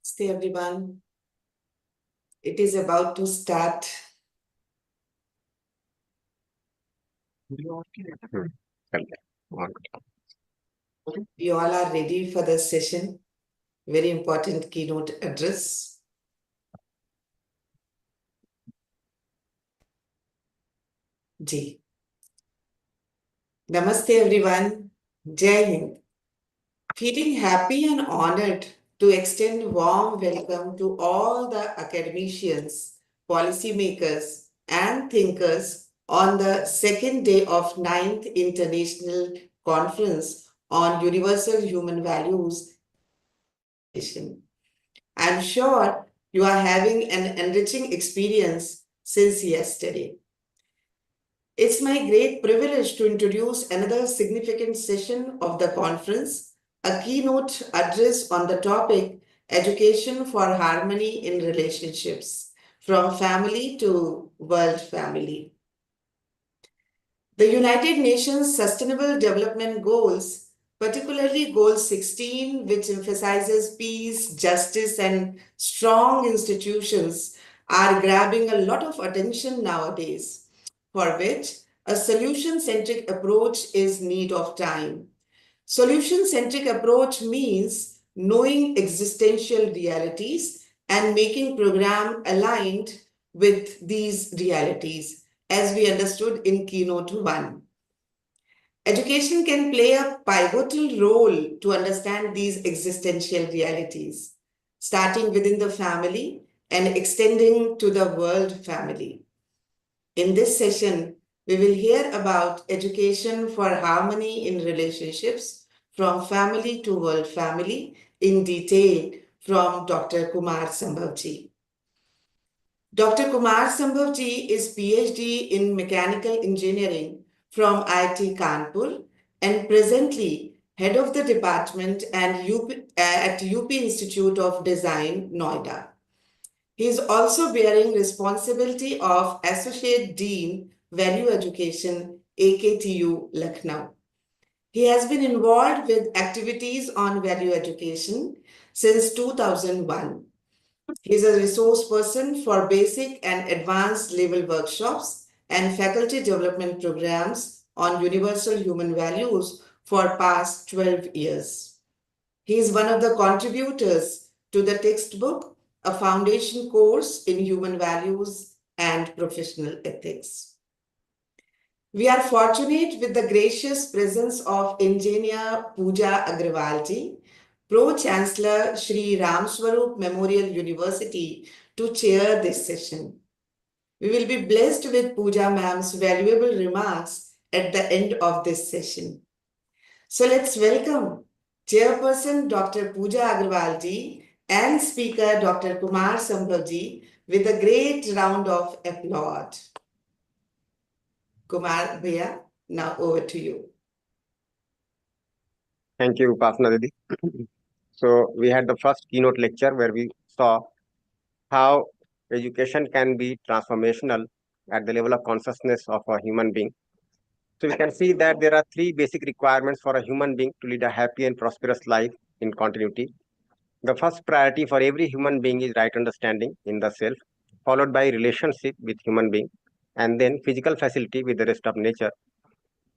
Stay everyone. It is about to start. You all are ready for the session. Very important keynote address. Ji. Namaste everyone. Jai Hind. Feeling happy and honored to extend warm welcome to all the academicians, policymakers, and thinkers on the second day of 9th International Conference on Universal Human Values. I'm sure you are having an enriching experience since yesterday. It's my great privilege to introduce another significant session of the conference, a keynote address on the topic Education for Harmony in Relationships, from Family to World Family. The United Nations Sustainable Development Goals, particularly Goal 16, which emphasizes peace, justice, and strong institutions, are grabbing a lot of attention nowadays, for which a solution-centric approach is need of time. Solution-centric approach means knowing existential realities and making program aligned with these realities, as we understood in Keynote 1. Education can play a pivotal role to understand these existential realities, starting within the family and extending to the world family. In this session, we will hear about education for harmony in relationships from family to world family in detail from Dr. Kumar Sambhavji. Dr. Kumar Sambhavji is PhD in Mechanical Engineering from IIT Kanpur and presently head of the department at UP Institute of Design, Noida. He is also bearing responsibility of Associate Dean, Value Education, AKTU, Lucknow. He has been involved with activities on value education since 2001. He is a resource person for basic and advanced level workshops and faculty development programs on universal human values for past 12 years. He is one of the contributors to the textbook, A Foundation Course in Human Values and Professional Ethics. We are fortunate with the gracious presence of Engineer Pooja Agrawalji, Pro-Chancellor Shri Ramswarup Memorial University, to chair this session. We will be blessed with Pooja ma'am's valuable remarks at the end of this session. So let's welcome Chairperson Dr. Pooja Agrawalji and Speaker Dr. Kumar Sambhavji with a great round of applause. Kumar Bhaiya, now over to you. Thank you, Upasana Didi. So we had the first keynote lecture where we saw how education can be transformational at the level of consciousness of a human being. So we can see that there are three basic requirements for a human being to lead a happy and prosperous life in continuity. The first priority for every human being is right understanding in the self, followed by relationship with human being, and then physical facility with the rest of nature.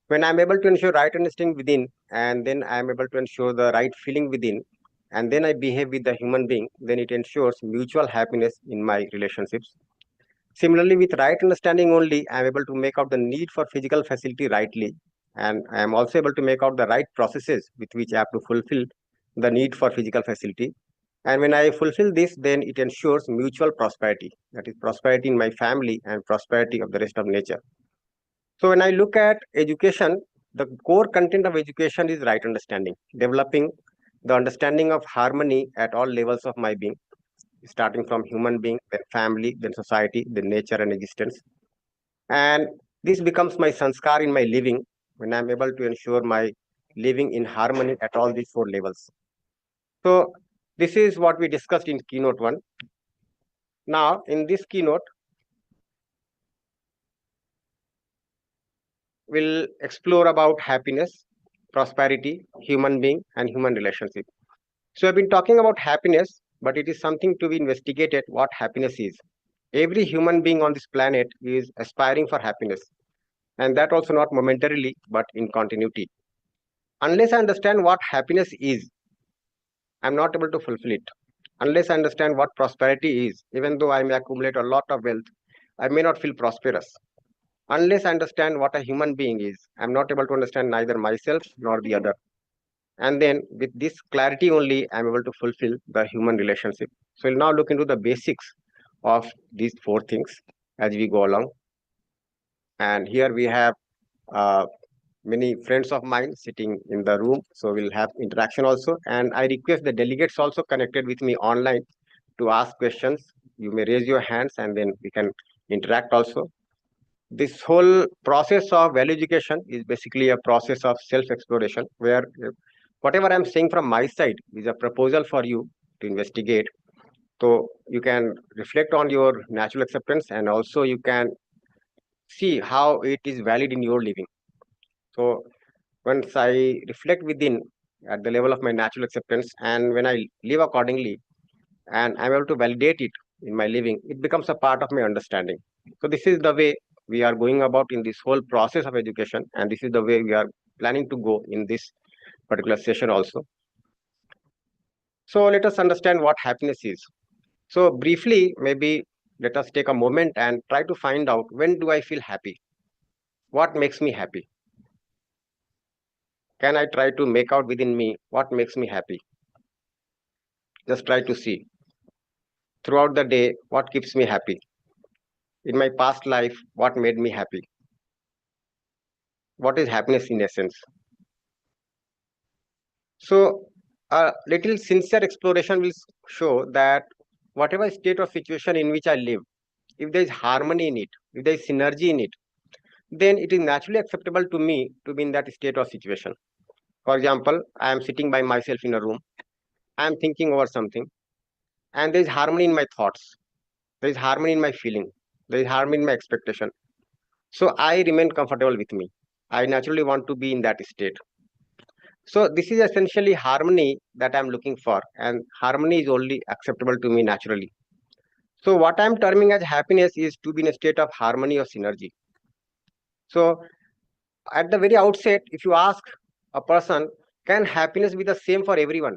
When I'm able to ensure right understanding within, and then I'm able to ensure the right feeling within, and then I behave with the human being, then it ensures mutual happiness in my relationships. Similarly, with right understanding only, I'm able to make out the need for physical facility rightly, and I am also able to make out the right processes with which I have to fulfill the need for physical facility. And when I fulfill this, then it ensures mutual prosperity, that is prosperity in my family and prosperity of the rest of nature. So when I look at education, the core content of education is right understanding, developing the understanding of harmony at all levels of my being, starting from human being, then family, then society, then nature and existence. And this becomes my sanskar in my living when I'm able to ensure my living in harmony at all these four levels. So this is what we discussed in keynote 1. Now in this keynote, we'll explore about happiness, prosperity, human being, and human relationship. So I've been talking about happiness, but it is something to be investigated what happiness is. Every human being on this planet is aspiring for happiness, and that also not momentarily, but in continuity. Unless I understand what happiness is, I'm not able to fulfill it. Unless I understand what prosperity is, even though I may accumulate a lot of wealth, I may not feel prosperous. Unless I understand what a human being is, I'm not able to understand neither myself nor the other. And then with this clarity only, I'm able to fulfill the human relationship. So we'll now look into the basics of these four things as we go along. And here we have uh, many friends of mine sitting in the room. So we'll have interaction also. And I request the delegates also connected with me online to ask questions. You may raise your hands and then we can interact also. This whole process of value education is basically a process of self-exploration where whatever I'm saying from my side is a proposal for you to investigate. So you can reflect on your natural acceptance and also you can see how it is valid in your living. So once I reflect within at the level of my natural acceptance and when I live accordingly and I'm able to validate it in my living, it becomes a part of my understanding. So this is the way we are going about in this whole process of education, and this is the way we are planning to go in this particular session also. So let us understand what happiness is. So briefly, maybe let us take a moment and try to find out when do I feel happy? What makes me happy? Can I try to make out within me what makes me happy? Just try to see throughout the day what keeps me happy. In my past life, what made me happy? What is happiness in essence? So a little sincere exploration will show that whatever state or situation in which I live, if there is harmony in it, if there is synergy in it, then it is naturally acceptable to me to be in that state or situation. For example, I am sitting by myself in a room, I am thinking over something, and there is harmony in my thoughts, there is harmony in my feeling, there is harmony in my expectation. So I remain comfortable with me. I naturally want to be in that state. So this is essentially harmony that I'm looking for, and harmony is only acceptable to me naturally. So what I'm terming as happiness is to be in a state of harmony or synergy. So at the very outset, if you ask a person, can happiness be the same for everyone?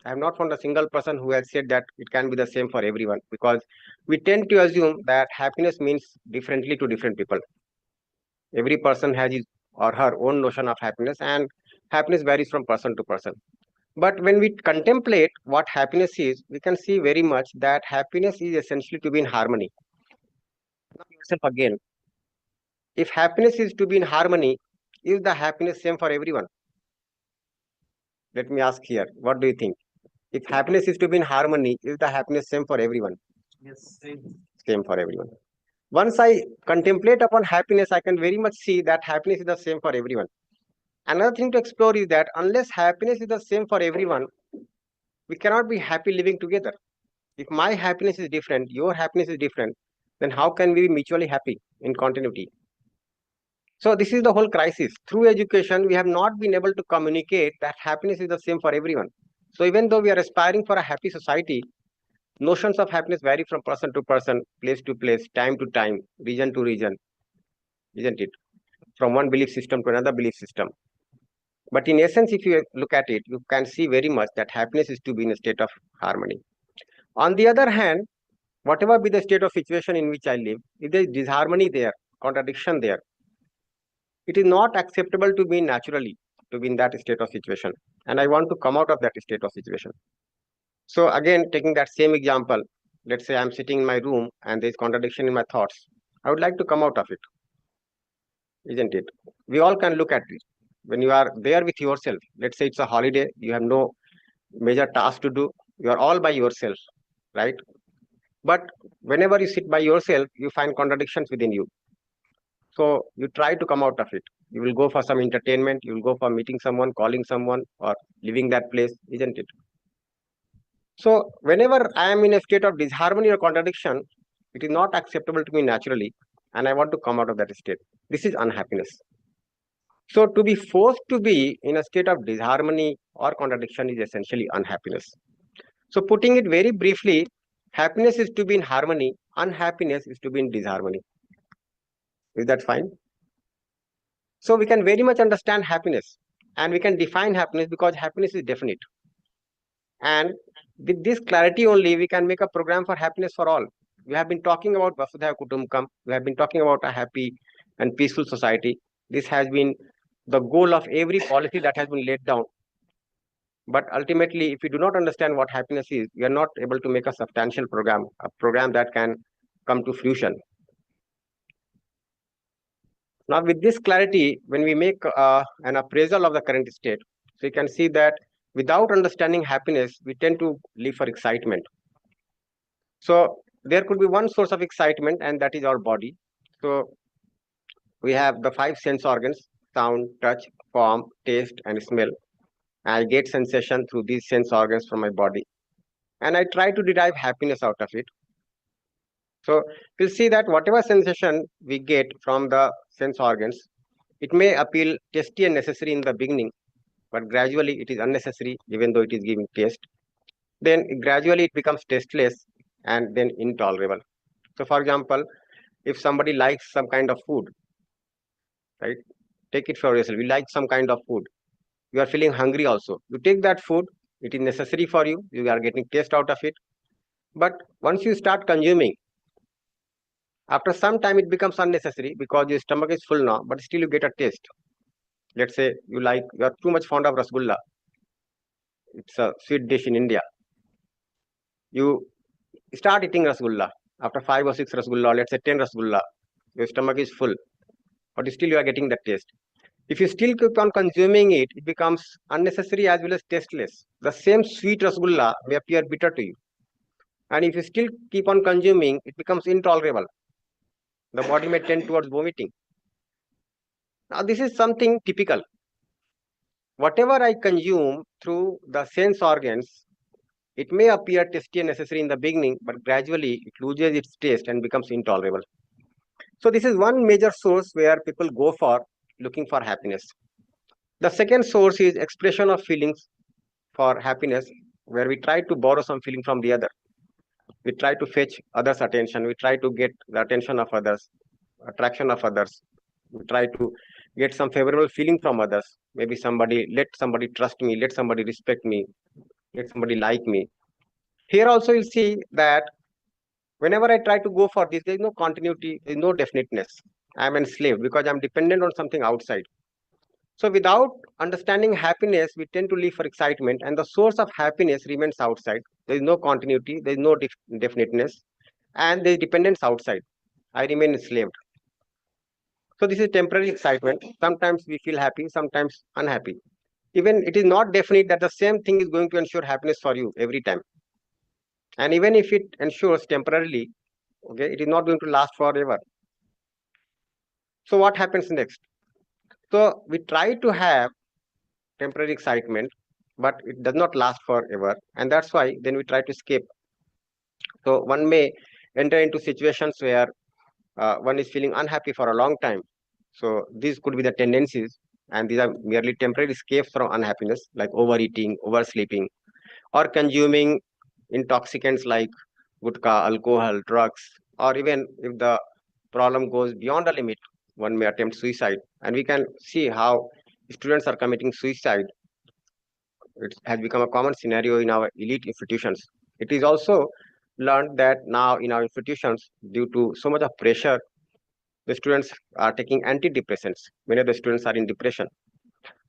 I have not found a single person who has said that it can be the same for everyone, because we tend to assume that happiness means differently to different people. Every person has his or her own notion of happiness, and happiness varies from person to person. But when we contemplate what happiness is, we can see very much that happiness is essentially to be in harmony. Now yourself again, if happiness is to be in harmony, is the happiness same for everyone? Let me ask here, what do you think? If happiness is to be in harmony, is the happiness same for everyone? Yes, same. Same for everyone. Once I contemplate upon happiness, I can very much see that happiness is the same for everyone. Another thing to explore is that unless happiness is the same for everyone, we cannot be happy living together. If my happiness is different, your happiness is different, then how can we be mutually happy in continuity? So this is the whole crisis. Through education, we have not been able to communicate that happiness is the same for everyone. So even though we are aspiring for a happy society, notions of happiness vary from person to person, place to place, time to time, region to region, isn't it? From one belief system to another belief system. But in essence, if you look at it, you can see very much that happiness is to be in a state of harmony. On the other hand, whatever be the state of situation in which I live, if there is disharmony there, contradiction there, it is not acceptable to me naturally to be in that state of situation. And I want to come out of that state of situation. So again, taking that same example, let's say I'm sitting in my room and there's contradiction in my thoughts. I would like to come out of it, isn't it? We all can look at it. When you are there with yourself, let's say it's a holiday, you have no major task to do, you are all by yourself, right? But whenever you sit by yourself, you find contradictions within you. So you try to come out of it. You will go for some entertainment, you will go for meeting someone, calling someone, or leaving that place, isn't it? So whenever I am in a state of disharmony or contradiction, it is not acceptable to me naturally, and I want to come out of that state. This is unhappiness. So to be forced to be in a state of disharmony or contradiction is essentially unhappiness. So putting it very briefly, happiness is to be in harmony, unhappiness is to be in disharmony. Is that fine? So we can very much understand happiness, and we can define happiness because happiness is definite. And with this clarity only, we can make a program for happiness for all. We have been talking about Vasudhaiva Kutumbakam. We have been talking about a happy and peaceful society. This has been the goal of every policy that has been laid down. But ultimately, if we do not understand what happiness is, we are not able to make a substantial program, a program that can come to fruition. Now, with this clarity, when we make an appraisal of the current state, so you can see that without understanding happiness, we tend to live for excitement. So there could be one source of excitement, and that is our body. So we have the five sense organs: sound, touch, form, taste, and smell. I get sensation through these sense organs from my body, and I try to derive happiness out of it. So we'll see that whatever sensation we get from the sense organs, it may appear tasty and necessary in the beginning, but gradually it is unnecessary, even though it is giving taste. Then gradually it becomes tasteless and then intolerable. So for example, if somebody likes some kind of food, right? Take it for yourself. You like some kind of food. You are feeling hungry also. You take that food, it is necessary for you. You are getting taste out of it. But once you start consuming, after some time it becomes unnecessary because your stomach is full now, but still you get a taste. Let's say you are too much fond of rasgulla. It's a sweet dish in India. You start eating rasgulla. After 5 or 6 rasgulla, let's say 10 rasgulla, your stomach is full, but still you are getting the taste. If you still keep on consuming it, it becomes unnecessary as well as tasteless. The same sweet rasgulla may appear bitter to you. And if you still keep on consuming, it becomes intolerable. The body may tend towards vomiting. Now, this is something typical. Whatever I consume through the sense organs, it may appear tasty and necessary in the beginning, but gradually it loses its taste and becomes intolerable. So this is one major source where people go for looking for happiness. The second source is expression of feelings for happiness, where we try to borrow some feeling from the other. We try to fetch others' attention. We try to get the attention of others, attraction of others. We try to get some favorable feeling from others. Maybe let somebody trust me, let somebody respect me, let somebody like me. Here also you'll see that whenever I try to go for this, there is no continuity, there is no definiteness. I am enslaved because I am dependent on something outside. So without understanding happiness, we tend to live for excitement, and the source of happiness remains outside. There is no continuity, there is no definiteness, and there is dependence outside. I remain enslaved. So this is temporary excitement. Sometimes we feel happy, sometimes unhappy. Even it is not definite that the same thing is going to ensure happiness for you every time. And even if it ensures temporarily, okay, it is not going to last forever. So what happens next? So we try to have temporary excitement, but it does not last forever. And that's why then we try to escape. So one may enter into situations where one is feeling unhappy for a long time. So these could be the tendencies, and these are merely temporary escapes from unhappiness, like overeating, oversleeping, or consuming intoxicants like gutka, alcohol, drugs, or even if the problem goes beyond a limit, one may attempt suicide. And we can see how students are committing suicide. It has become a common scenario in our elite institutions. It is also learned that now in our institutions, due to so much of pressure, the students are taking antidepressants. Many of the students are in depression.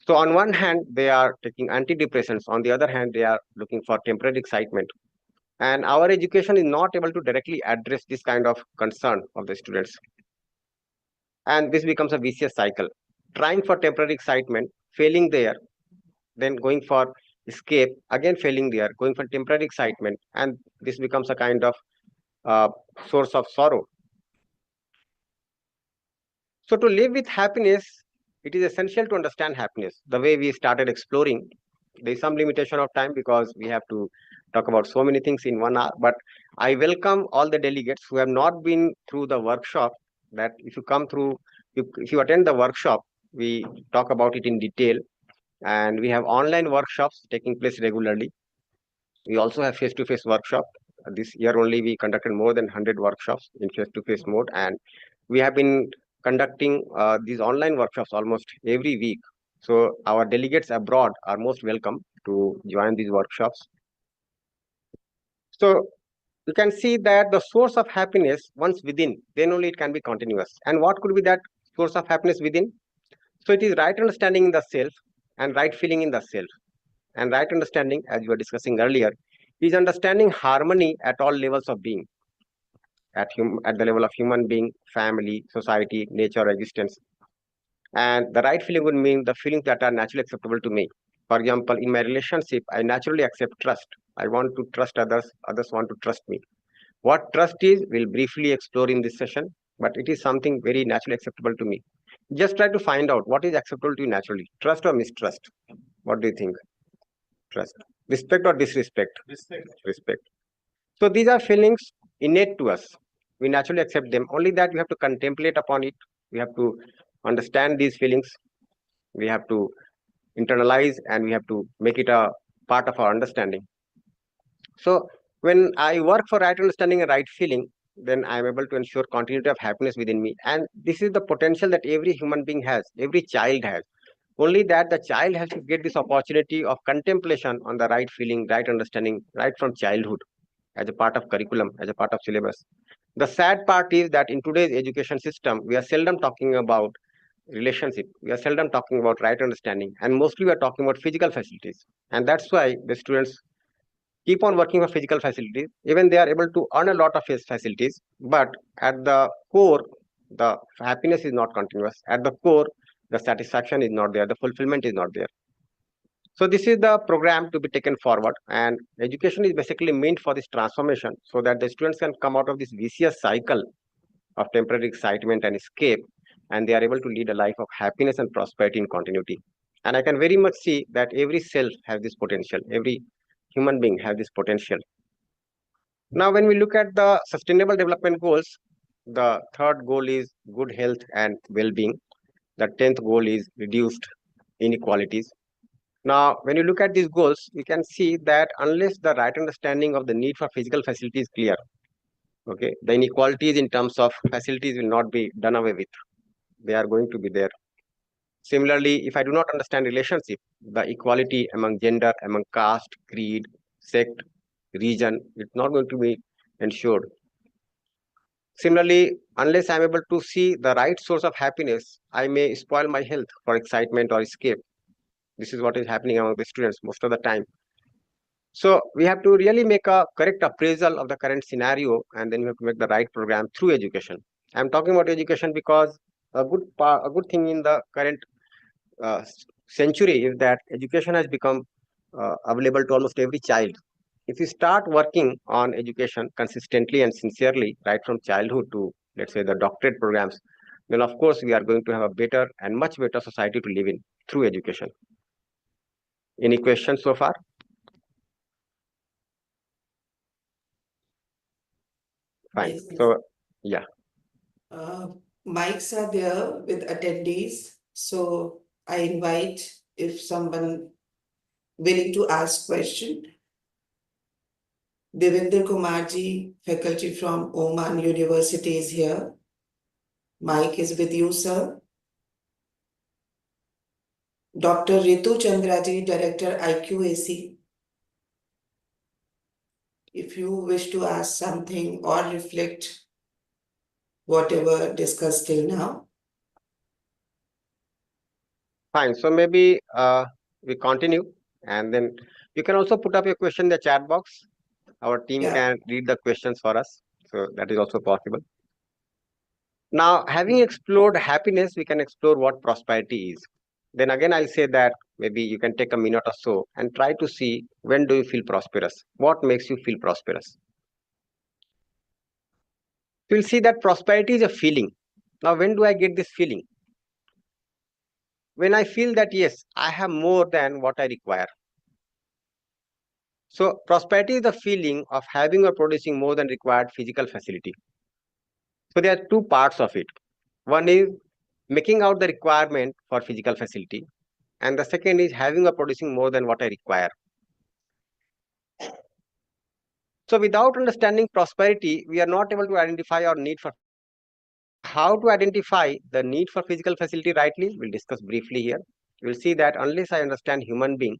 So on one hand, they are taking antidepressants. On the other hand, they are looking for temporary excitement. And our education is not able to directly address this kind of concern of the students. And this becomes a vicious cycle. Trying for temporary excitement, failing there, then going for escape, again failing there, going for temporary excitement, and this becomes a kind of uh, source of sorrow. So to live with happiness it is essential to understand happiness. The way we started exploring, there is some limitation of time because we have to talk about so many things in 1 hour. But I welcome all the delegates who have not been through the workshop. That if you come through, if you attend the workshop, we talk about it in detail, and we have online workshops taking place regularly. We also have face-to-face workshop. This year only we conducted more than 100 workshops in face-to-face mode, and we have been conducting these online workshops almost every week. So our delegates abroad are most welcome to join these workshops. So you can see that the source of happiness once within, then only it can be continuous. And what could be that source of happiness within? So it is right understanding in the self and right feeling in the self. And right understanding, as we were discussing earlier, is understanding harmony at all levels of being, at the level of human being, family, society, nature, existence. And the right feeling would mean the feelings that are naturally acceptable to me. For example, in my relationship, I naturally accept trust. I want to trust others, others want to trust me. What trust is, we'll briefly explore in this session, but it is something very naturally acceptable to me. Just try to find out what is acceptable to you naturally, trust or mistrust. What do you think? Trust. Respect or disrespect? Respect. So these are feelings innate to us. We naturally accept them. Only that we have to contemplate upon it. We have to understand these feelings. We have to internalize and we have to make it a part of our understanding. So when I work for right understanding and right feeling, then I'm able to ensure continuity of happiness within me. And this is the potential that every human being has, every child has. Only that the child has to get this opportunity of contemplation on the right feeling, right understanding, right from childhood as a part of curriculum, as a part of syllabus. The sad part is that in today's education system, we are seldom talking about relationship. We are seldom talking about right understanding, and mostly we are talking about physical facilities. And that's why the students keep on working for physical facilities. Even they are able to earn a lot of his facilities, but at the core, the happiness is not continuous. At the core, the satisfaction is not there. The fulfillment is not there. So this is the program to be taken forward, and education is basically meant for this transformation so that the students can come out of this vicious cycle of temporary excitement and escape, and they are able to lead a life of happiness and prosperity in continuity. And I can very much see that every self has this potential, every human being has this potential. Now, when we look at the sustainable development goals, the third goal is good health and well-being. The 10th goal is reduced inequalities. Now, when you look at these goals, you can see that unless the right understanding of the need for physical facility is clear, okay, the inequalities in terms of facilities will not be done away with. They are going to be there. Similarly, if I do not understand relationship, the equality among gender, among caste, creed, sect, region, it's not going to be ensured. Similarly, unless I'm able to see the right source of happiness, I may spoil my health for excitement or escape. This is what is happening among the students most of the time. So we have to really make a correct appraisal of the current scenario, and then we have to make the right program through education. I'm talking about education because a good thing in the current uh, century is that education has become available to almost every child. If you start working on education consistently and sincerely, right from childhood to, let's say, the doctorate programs, then of course we are going to have a better and much better society to live in through education. Any questions so far? Fine. Yes. So, yeah. Uh, Mics are there with attendees, so I invite if someone willing to ask question. Devinder Kumarji, faculty from Oman University is here. Mike is with you, sir. Dr. Ritu Chandraji, Director IQAC. If you wish to ask something or reflect whatever discussed till now. Fine. So maybe we continue, and then you can also put up your question in the chat box. Our team Yeah. can read the questions for us. So that is also possible. Now, having explored happiness, we can explore what prosperity is. Then again, I'll say that maybe you can take a minute or so and try to see when do you feel prosperous? What makes you feel prosperous? You'll see that prosperity is a feeling. Now, when do I get this feeling? when I feel that yes, I have more than what I require. So prosperity is the feeling of having or producing more than required physical facility. So there are two parts of it. One is making out the requirement for physical facility, and the second is having or producing more than what I require. So without understanding prosperity, we are not able to identify our need for physical facility. How to identify the need for physical facility rightly? We'll discuss briefly here. We'll see that unless I understand human being,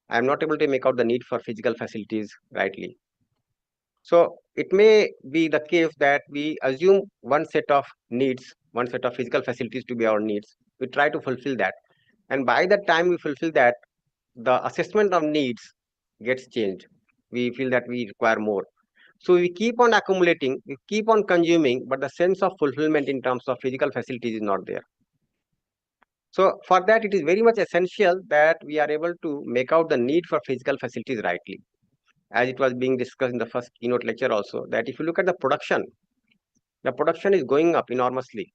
I am not able to make out the need for physical facilities rightly. So it may be the case that we assume one set of needs, one set of physical facilities to be our needs. We try to fulfill that. And by the time we fulfill that, the assessment of needs gets changed. We feel that we require more. So we keep on accumulating, we keep on consuming, but the sense of fulfillment in terms of physical facilities is not there. So for that, it is very much essential that we are able to make out the need for physical facilities rightly. As it was being discussed in the first keynote lecture also, that if you look at the production is going up enormously.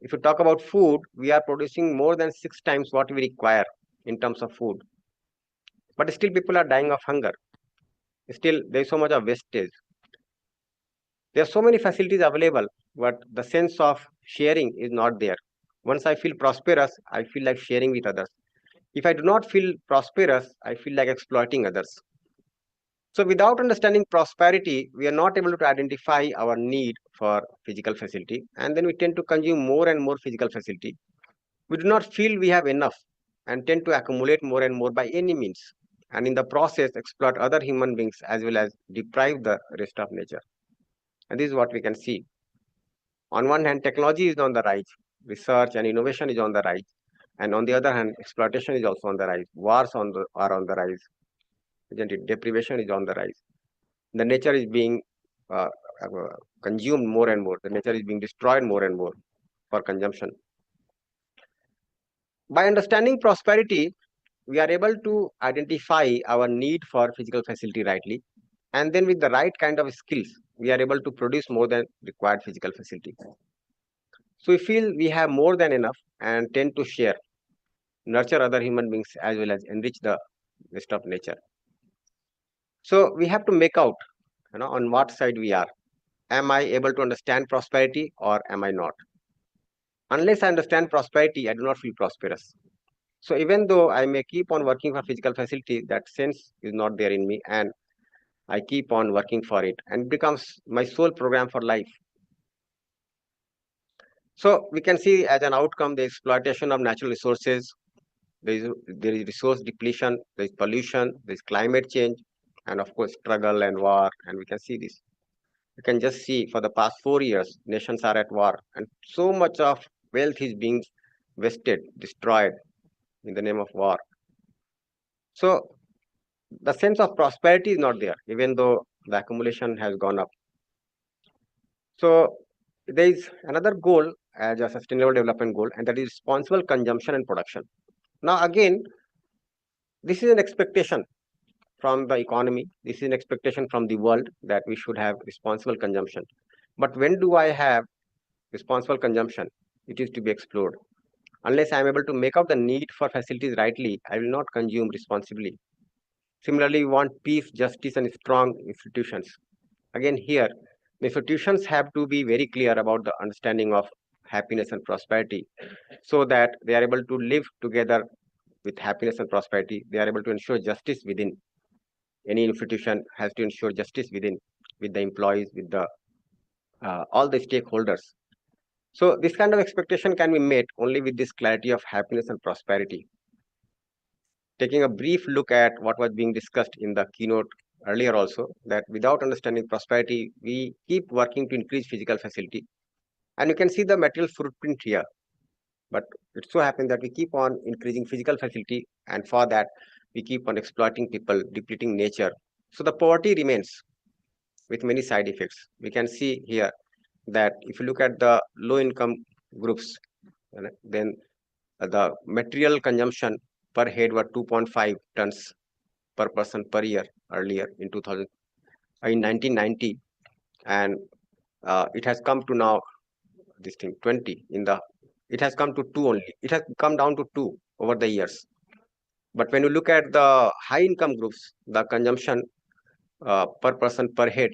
If you talk about food, we are producing more than 6 times what we require in terms of food. But still people are dying of hunger. Still there is so much of wastage. There are so many facilities available, but the sense of sharing is not there. Once I feel prosperous, I feel like sharing with others. If I do not feel prosperous, I feel like exploiting others. So without understanding prosperity, we are not able to identify our need for physical facility, and then we tend to consume more and more physical facility. We do not feel we have enough and tend to accumulate more and more by any means, and in the process exploit other human beings as well as deprive the rest of nature. And this is what we can see. On one hand, technology is on the rise, research and innovation is on the rise, and on the other hand, exploitation is also on the rise. Wars are on the rise, isn't it? Deprivation is on the rise. The nature is being uh, consumed more and more. The nature is being destroyed more and more for consumption. By understanding prosperity, we are able to identify our need for physical facility rightly. And then with the right kind of skills, we are able to produce more than required physical facility. So we feel we have more than enough and tend to share, nurture other human beings as well as enrich the rest of nature. So we have to make out, on what side we are. Am I able to understand prosperity or am I not? Unless I understand prosperity, I do not feel prosperous. So even though I may keep on working for physical facility, that sense is not there in me, and I keep on working for it, and it becomes my sole program for life. So we can see as an outcome the exploitation of natural resources. There is resource depletion, there is pollution, there is climate change, and of course struggle and war. And we can see this. You can just see for the past 4 years, nations are at war, and so much of wealth is being wasted, destroyed in the name of war. So the sense of prosperity is not there, even though the accumulation has gone up. So there is another goal as a sustainable development goal, and that is responsible consumption and production. Now, again, this is an expectation from the economy. This is an expectation from the world that we should have responsible consumption. But when do I have responsible consumption? It is to be explored. Unless I am able to make out the need for facilities rightly, I will not consume responsibly. Similarly, we want peace, justice, and strong institutions. Again, here, the institutions have to be very clear about the understanding of happiness and prosperity so that they are able to live together with happiness and prosperity. They are able to ensure justice within. Any institution has to ensure justice within, with the employees, with the all the stakeholders. So this kind of expectation can be met only with this clarity of happiness and prosperity. Taking a brief look at what was being discussed in the keynote earlier also, that without understanding prosperity, we keep working to increase physical facility. And you can see the material footprint here. But it so happens that we keep on increasing physical facility, and for that, we keep on exploiting people, depleting nature. So the poverty remains with many side effects. We can see here that if you look at the low income groups, then the material consumption per head were 2.5 tons per person per year earlier in 2000 in 1990, and it has come to now this thing 20 in the it has come to 2 only. It has come down to 2 over the years. But when you look at the high income groups, the consumption per person per head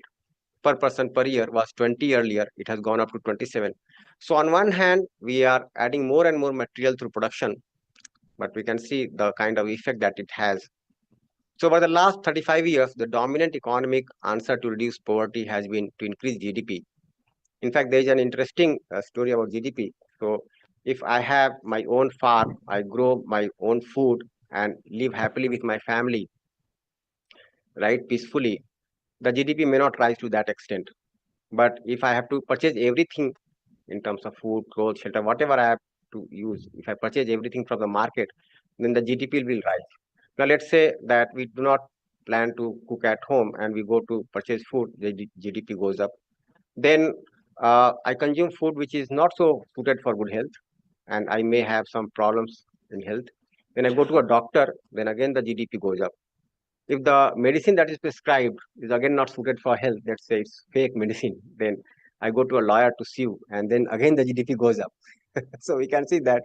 per person per year was 20 earlier. It has gone up to 27. So on one hand, we are adding more and more material through production, but we can see the kind of effect that it has. So over the last 35 years, the dominant economic answer to reduce poverty has been to increase GDP. In fact, there is an interesting story about GDP. So if I have my own farm, I grow my own food and live happily with my family, right, peacefully, the GDP may not rise to that extent. But if I have to purchase everything in terms of food, clothes, shelter, whatever I have to use, if I purchase everything from the market, then the GDP will rise. Now, let's say that we do not plan to cook at home and we go to purchase food, the GDP goes up. Then I consume food which is not so suited for good health, and I may have some problems in health. When I go to a doctor, then again the GDP goes up. If the medicine that is prescribed is again not suited for health, let's say it's fake medicine, then I go to a lawyer to sue, and then again the GDP goes up. So we can see that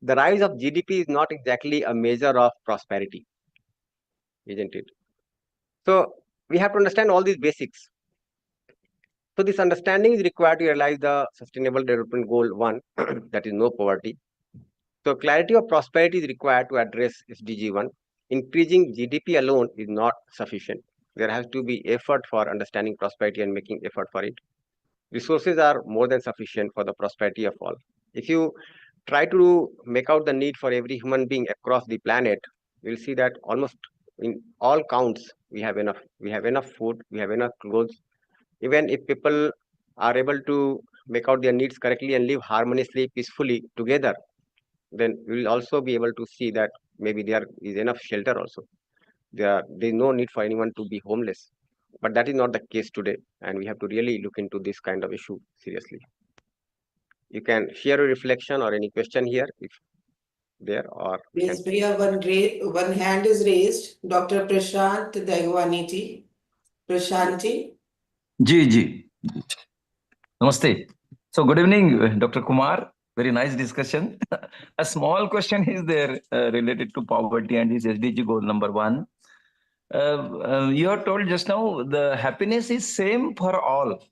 the rise of GDP is not exactly a measure of prosperity, isn't it? So we have to understand all these basics. So this understanding is required to realize the Sustainable Development Goal 1, that is no poverty. So clarity of prosperity is required to address SDG 1. Increasing GDP alone is not sufficient. There has to be effort for understanding prosperity and making effort for it. Resources are more than sufficient for the prosperity of all. If you try to make out the need for every human being across the planet, you'll see that almost in all counts, we have enough. We have enough food, we have enough clothes. Even if people are able to make out their needs correctly and live harmoniously, peacefully together, then we will also be able to see that maybe there is enough shelter also. There is no need for anyone to be homeless. But that is not the case today, and we have to really look into this kind of issue seriously. You can share a reflection or any question here if there, or we Yes, can. Priya, one hand is raised. Dr. Prashant Dagwaniti. Prashanti. Ji. Namaste. So good evening, Dr. Kumar. Very nice discussion. A small question is there related to poverty and his SDG goal number 1. You are told just now the happiness is same for all.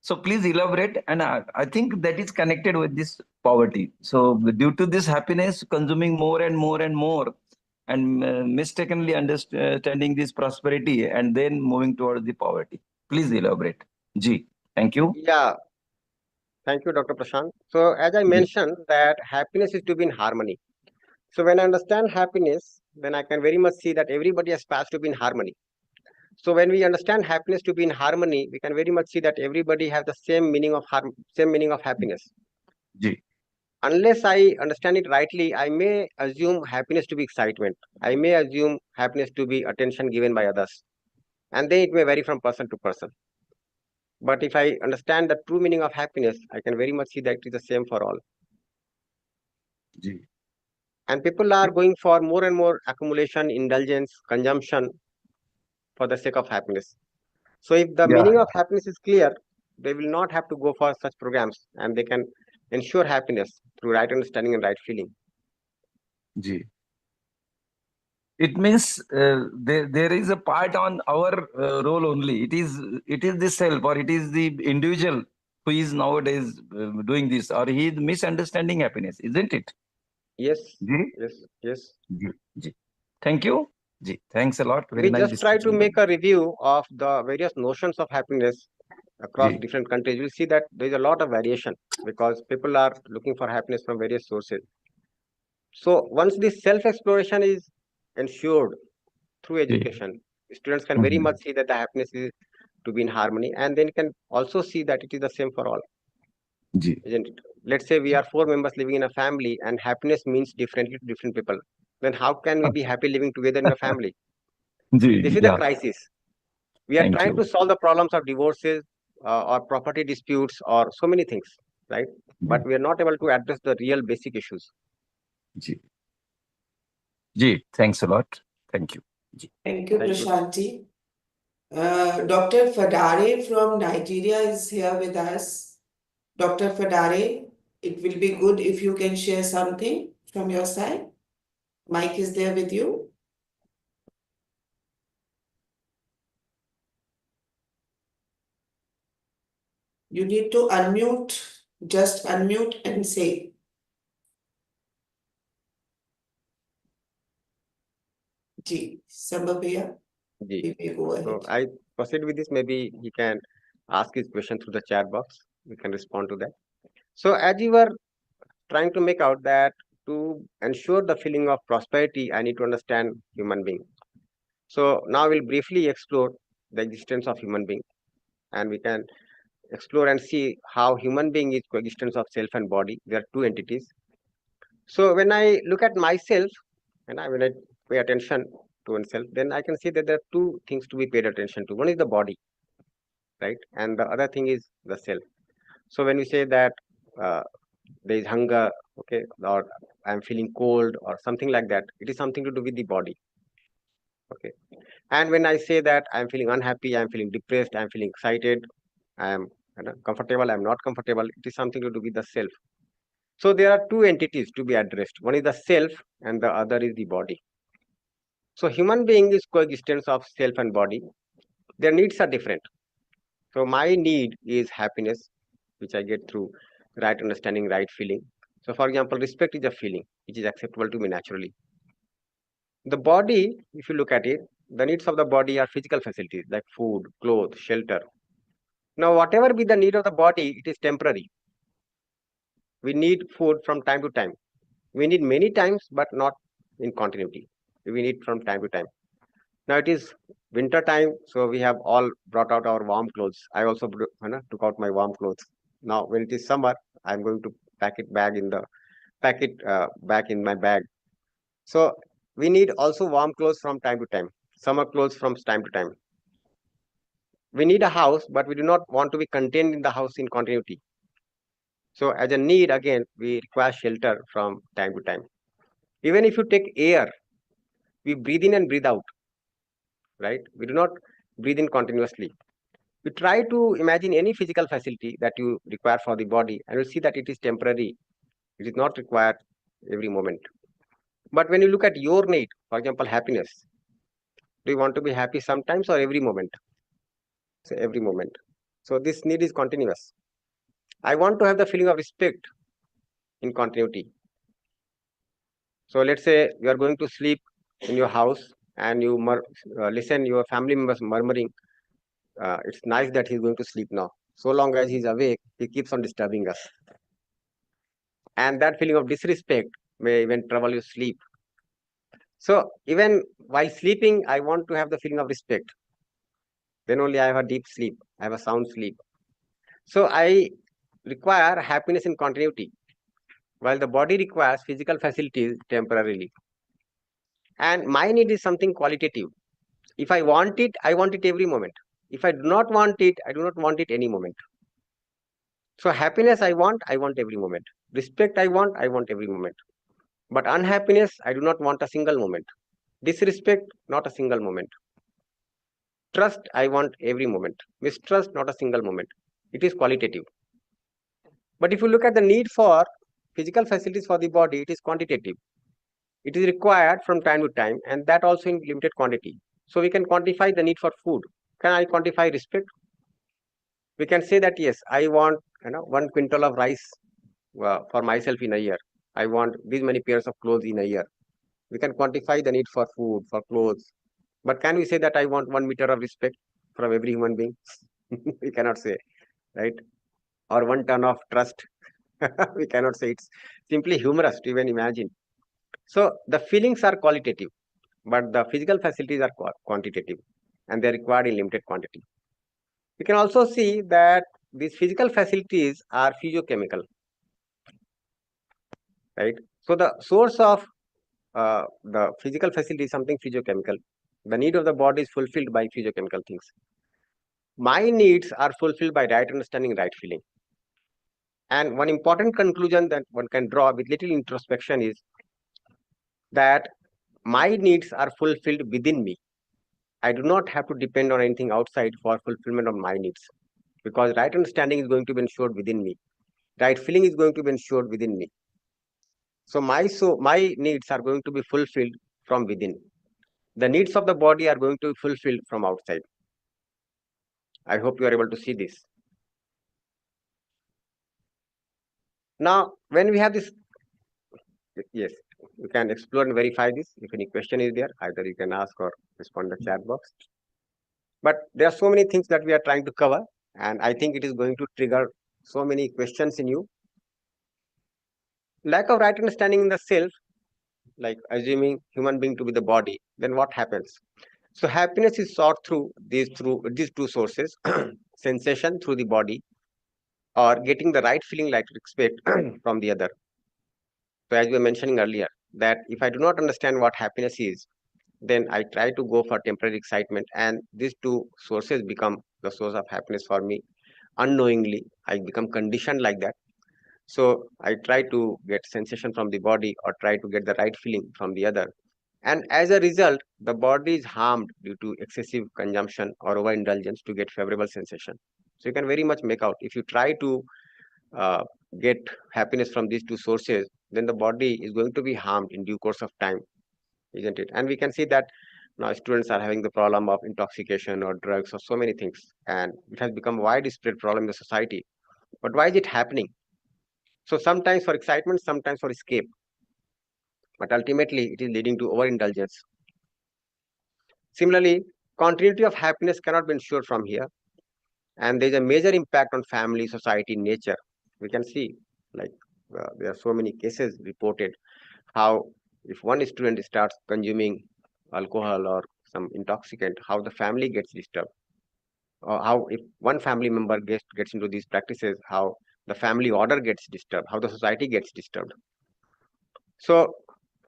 So please elaborate, and I think that is connected with this poverty. So due to this happiness, consuming more and more and more, and mistakenly understanding this prosperity, and then moving towards the poverty. Please elaborate. Ji, thank you. Yeah, thank you, Dr. Prashant. So as I mentioned, that happiness is to be in harmony. So when I understand happiness, then I can very much see that everybody aspires to be in harmony. So when we understand happiness to be in harmony, we can very much see that everybody has the same meaning of happiness. Ji. Unless I understand it rightly, I may assume happiness to be excitement. I may assume happiness to be attention given by others. And then it may vary from person to person. But if I understand the true meaning of happiness, I can very much see that it is the same for all. Ji. And people are going for more and more accumulation, indulgence, consumption for the sake of happiness. So if the meaning of happiness is clear, they will not have to go for such programs, and they can ensure happiness through right understanding and right feeling. Ji. It means there is a part on our role only. It is the self, or it is the individual who is nowadays doing this, or he is misunderstanding happiness, isn't it? Yes. Ji? Yes. Ji. Thank you. Ji. Thanks a lot. Very We nice just try to discussion. make a review of the various notions of happiness across Ji. different countries. You'll see that there is a lot of variation because people are looking for happiness from various sources. So once this self-exploration is ensured through education, students can very much see that the happiness is to be in harmony, and then you can also see that it is the same for all. Ji. Isn't it? Let's say we are 4 members living in a family, and happiness means differently to different people. Then how can we be happy living together in a family? Ji. This is the crisis. We are Thank trying you. to solve the problems of divorces or property disputes or so many things, right? But we are not able to address the real basic issues. Ji. Ji. Thanks a lot. Thank you. Ji. Thank you, Prashanti. Dr. Fadare from Nigeria is here with us. Dr. Fadare. it will be good if you can share something from your side. Mike is there with you. You need to unmute, just unmute and say. Ji, Sambhav bhaiya, Ji. you may go So ahead. I proceed with this. Maybe he can ask his question through the chat box. We can respond to that. So as you were trying to make out that to ensure the feeling of prosperity, I need to understand human being. So now we'll briefly explore the existence of human being, and we can explore and see how human being is coexistence of self and body. There are two entities. So when I look at myself, and when I pay attention to oneself, then I can see that there are two things to be paid attention to. One is the body, right, and the other thing is the self. So when we say that uh, there is hunger, okay, or I'm feeling cold or something like that, it is something to do with the body, okay. And when I say that I'm feeling unhappy, I'm feeling depressed, I'm feeling excited, I'm comfortable, I'm not comfortable, it is something to do with the self. So there are two entities to be addressed. One is the self and the other is the body. So human being is coexistence of self and body. Their needs are different. So my need is happiness, which I get through right understanding, right feeling. So for example, respect is a feeling which is acceptable to me naturally. The body, if you look at it, the needs of the body are physical facilities like food, clothes, shelter. Now, whatever be the need of the body, it is temporary. We need food from time to time. We need many times, but not in continuity. We need from time to time. Now it is winter time, so we have all brought out our warm clothes. I also took out my warm clothes. Now when it is summer, I'm going to pack it back in my bag. So we need also warm clothes from time to time, summer clothes from time to time. We need a house, but we do not want to be contained in the house in continuity. So as a need, again, we require shelter from time to time. Even if you take air, we breathe in and breathe out, right? We do not breathe in continuously. We try to imagine any physical facility that you require for the body, and you see that it is temporary. It is not required every moment. But when you look at your need, for example, happiness, do you want to be happy sometimes or every moment? So every moment. So this need is continuous. I want to have the feeling of respect in continuity. So let's say you are going to sleep in your house and you listen your family members murmuring, it's nice that he's going to sleep now. So long as he's awake, he keeps on disturbing us. And that feeling of disrespect may even trouble your sleep. So even while sleeping, I want to have the feeling of respect. Then only I have a deep sleep, I have a sound sleep. So I require happiness in continuity, while the body requires physical facilities temporarily. And my need is something qualitative. If I want it every moment. If I do not want it, I do not want it any moment. So happiness I want every moment. Respect I want every moment. But unhappiness, I do not want a single moment. Disrespect, not a single moment. Trust, I want every moment. Mistrust, not a single moment. It is qualitative. But if you look at the need for physical facilities for the body, it is quantitative. It is required from time to time, and that also in limited quantity. So we can quantify the need for food. Can I quantify respect? We can say that yes, I want 1 quintal of rice for myself in a year. I want these many pairs of clothes in a year. We can quantify the need for food, for clothes. But can we say that I want 1 meter of respect from every human being? We cannot say, right? Or 1 ton of trust. We cannot say. It's simply humorous to even imagine. So the feelings are qualitative, but the physical facilities are quantitative, and they're required in limited quantity. We can also see that these physical facilities are physiochemical, right? So the source of the physical facility is something physiochemical. The need of the body is fulfilled by physiochemical things. My needs are fulfilled by right understanding, right feeling. And one important conclusion that one can draw with little introspection is that my needs are fulfilled within me. I do not have to depend on anything outside for fulfillment of my needs because right understanding is going to be ensured within me. right feeling is going to be ensured within me. So my needs are going to be fulfilled from within. The needs of the body are going to be fulfilled from outside. I hope you are able to see this. Now, when we have this, yes, you can explore and verify this. If any question is there, either you can ask or respond in the chat box. But there are so many things that we are trying to cover, and I think it is going to trigger so many questions in you. Lack of right understanding in the self, like assuming human being to be the body, then what happens? So happiness is sought through these two sources, sensation through the body, or getting the right feeling like to expect from the other. So as we were mentioning earlier, that if I do not understand what happiness is, then I try to go for temporary excitement, and these two sources become the source of happiness for me. Unknowingly, I become conditioned like that. So I try to get sensation from the body or try to get the right feeling from the other. And as a result, the body is harmed due to excessive consumption or overindulgence to get favorable sensation. So you can very much make out if you try to uh, get happiness from these two sources, then the body is going to be harmed in due course of time, isn't it? And we can see that now students are having the problem of intoxication or drugs or so many things, and it has become a widespread problem in the society. But why is it happening? So sometimes for excitement, sometimes for escape, but ultimately it is leading to overindulgence. Similarly, continuity of happiness cannot be ensured from here, and there is a major impact on family, society, nature. We can see, like, there are so many cases reported how if one student starts consuming alcohol or some intoxicant, how the family gets disturbed, or how if one family member gets into these practices, how the family order gets disturbed, how the society gets disturbed. So,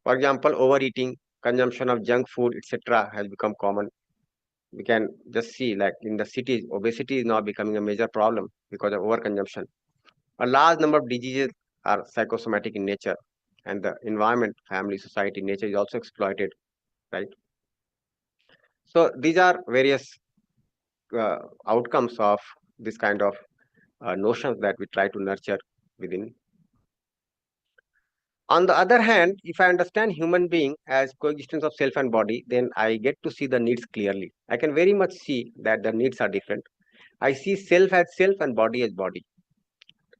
for example, overeating, consumption of junk food, etc., has become common. We can just see, like in the cities, obesity is now becoming a major problem because of overconsumption. A large number of diseases are psychosomatic in nature, and the environment, family, society, nature is also exploited, right? So these are various outcomes of this kind of notions that we try to nurture within. On the other hand, if I understand human being as coexistence of self and body, then I get to see the needs clearly. I can very much see that the needs are different. I see self as self and body as body.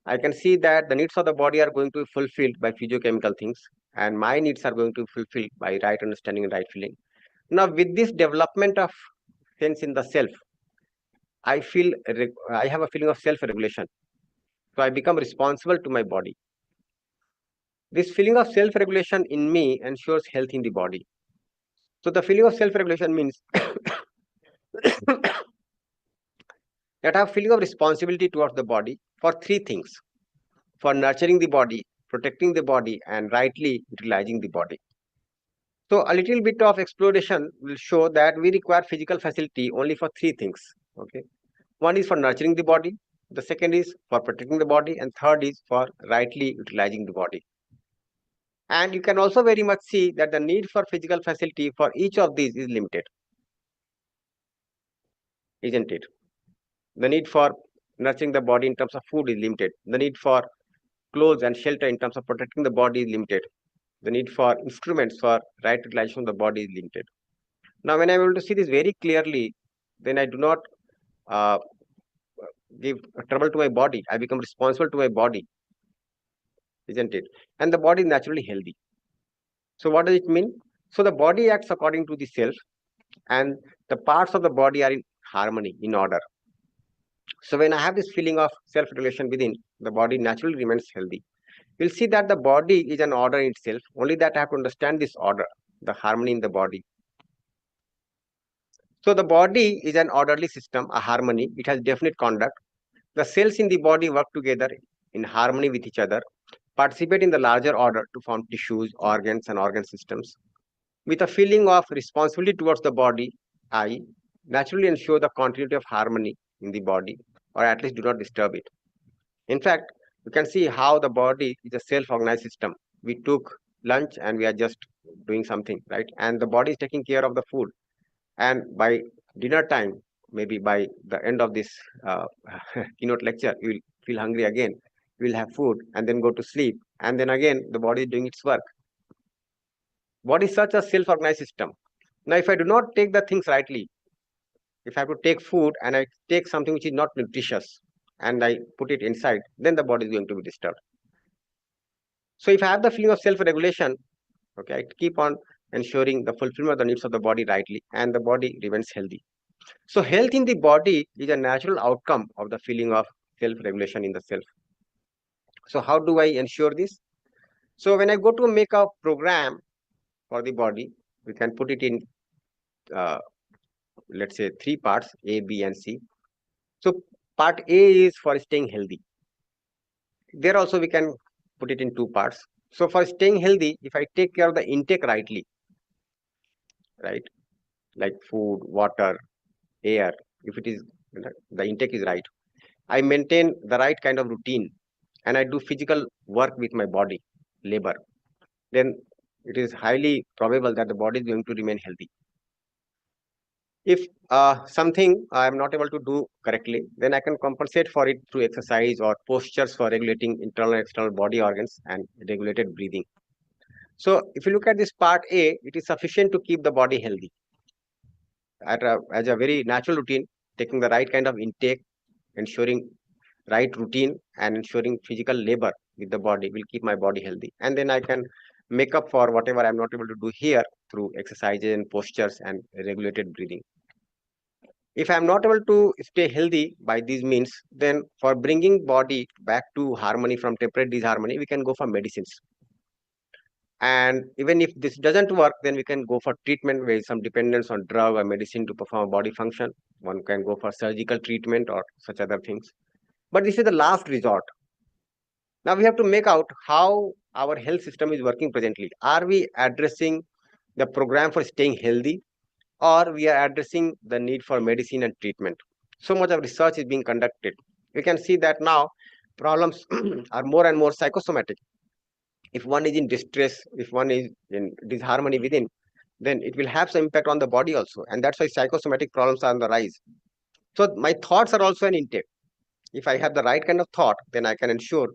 I can see that the needs of the body are going to be fulfilled by physiochemical things, and my needs are going to be fulfilled by right understanding and right feeling. Now, with this development of sense in the self, I have a feeling of self-regulation. So I become responsible to my body. This feeling of self-regulation in me ensures health in the body. So the feeling of self-regulation means that I have feeling of responsibility towards the body for three things: for nurturing the body, protecting the body, and rightly utilizing the body. So a little bit of exploration will show that we require physical facility only for three things. Okay, one is for nurturing the body, the second is for protecting the body, and third is for rightly utilizing the body. And you can also very much see that the need for physical facility for each of these is limited, isn't it? The need for nurturing the body in terms of food is limited. The need for clothes and shelter in terms of protecting the body is limited. The need for instruments for right utilization of the body is limited. Now, when I'm able to see this very clearly, then I do not uh, give trouble to my body. I become responsible to my body, isn't it? And the body is naturally healthy. So, what does it mean? So, the body acts according to the self, and the parts of the body are in harmony, in order. So, when I have this feeling of self regulation within, the body naturally remains healthy. You'll see that the body is an order in itself, only that I have to understand this order, the harmony in the body. So, the body is an orderly system, a harmony, it has definite conduct. The cells in the body work together in harmony with each other, participate in the larger order to form tissues, organs, and organ systems. With a feeling of responsibility towards the body, I naturally ensure the continuity of harmony in the body, or at least do not disturb it. In fact, you can see how the body is a self-organized system. We took lunch and we are just doing something, right? And the body is taking care of the food. And by dinner time, maybe by the end of this uh, keynote lecture, you will feel hungry again. we'll have food and then go to sleep. And then again, the body is doing its work. Body is such a self-organized system. Now, if I do not take the things rightly, if I have to take food and I take something which is not nutritious and I put it inside, then the body is going to be disturbed. So if I have the feeling of self-regulation, okay, I keep on ensuring the fulfillment of the needs of the body rightly, and the body remains healthy. So health in the body is a natural outcome of the feeling of self-regulation in the self. So how do I ensure this? So when I go to make a program for the body, we can put it in, let's say, three parts, A, B, and C. So part A is for staying healthy. There also we can put it in two parts. So for staying healthy, if I take care of the intake rightly, right, like food, water, air, if it is, the intake is right, I maintain the right kind of routine and I do physical work with my body, labor, then it is highly probable that the body is going to remain healthy. If something I am not able to do correctly, then I can compensate for it through exercise or postures for regulating internal and external body organs and regulated breathing. So if you look at this part A, it is sufficient to keep the body healthy. As a very natural routine, taking the right kind of intake, ensuring right routine and ensuring physical labor with the body will keep my body healthy. And then I can make up for whatever I'm not able to do here through exercises and postures and regulated breathing. If I'm not able to stay healthy by these means, then for bringing body back to harmony from temporary disharmony, we can go for medicines. And even if this doesn't work, then we can go for treatment where some dependence on drug or medicine to perform body function. One can go for surgical treatment or such other things. But this is the last resort. Now we have to make out how our health system is working presently. Are we addressing the program for staying healthy, or we are addressing the need for medicine and treatment? So much of research is being conducted. We can see that now problems are more and more psychosomatic. If one is in distress, if one is in disharmony within, then it will have some impact on the body also. And that's why psychosomatic problems are on the rise. So my thoughts are also an intake. If I have the right kind of thought, then I can ensure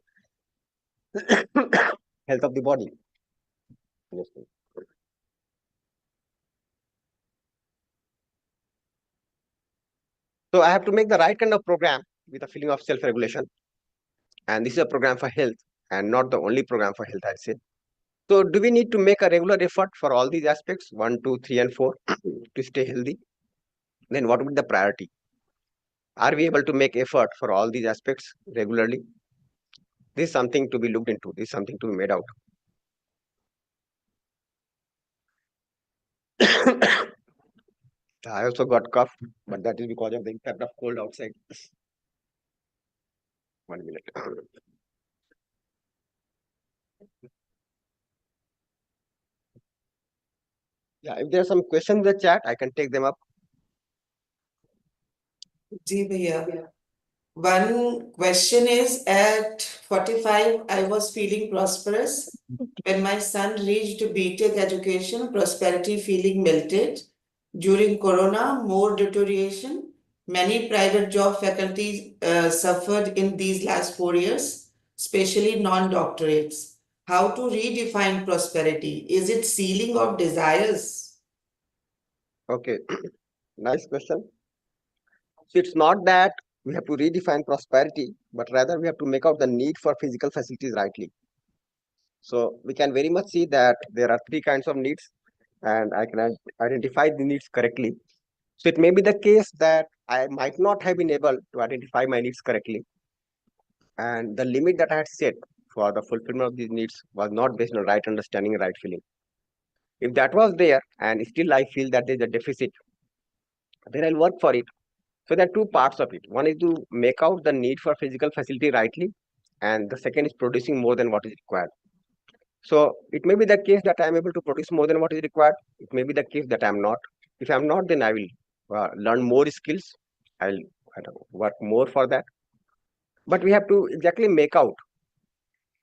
health of the body. Yes, sir. So I have to make the right kind of program with a feeling of self-regulation. And this is a program for health and not the only program for health, I say. So do we need to make a regular effort for all these aspects, 1, 2, 3, and 4, to stay healthy? Then what would be the priority? Are we able to make effort for all these aspects regularly? This is something to be looked into. This is something to be made out. I also got cough, but that is because of the impact of cold outside. 1 minute. Yeah, if there are some questions in the chat, I can take them up. Ji bhaiya. One question is, at 45, I was feeling prosperous. When my son reached BTech education, prosperity feeling melted. During Corona, more deterioration. Many private job faculty suffered in these last 4 years, especially non-doctorates. How to redefine prosperity? Is it ceiling of desires? Okay, nice question. So it's not that we have to redefine prosperity, but rather we have to make out the need for physical facilities rightly. So we can very much see that there are three kinds of needs, and I can identify the needs correctly. So it may be the case that I might not have been able to identify my needs correctly, and the limit that I had set for the fulfillment of these needs was not based on right understanding and right feeling. If that was there, and still I feel that there's a deficit, then I'll work for it. So there are two parts of it. One is to make out the need for physical facility rightly, and the second is producing more than what is required. So it may be the case that I am able to produce more than what is required. It may be the case that I am not. If I am not, then I will learn more skills. I'll work more for that. But we have to exactly make out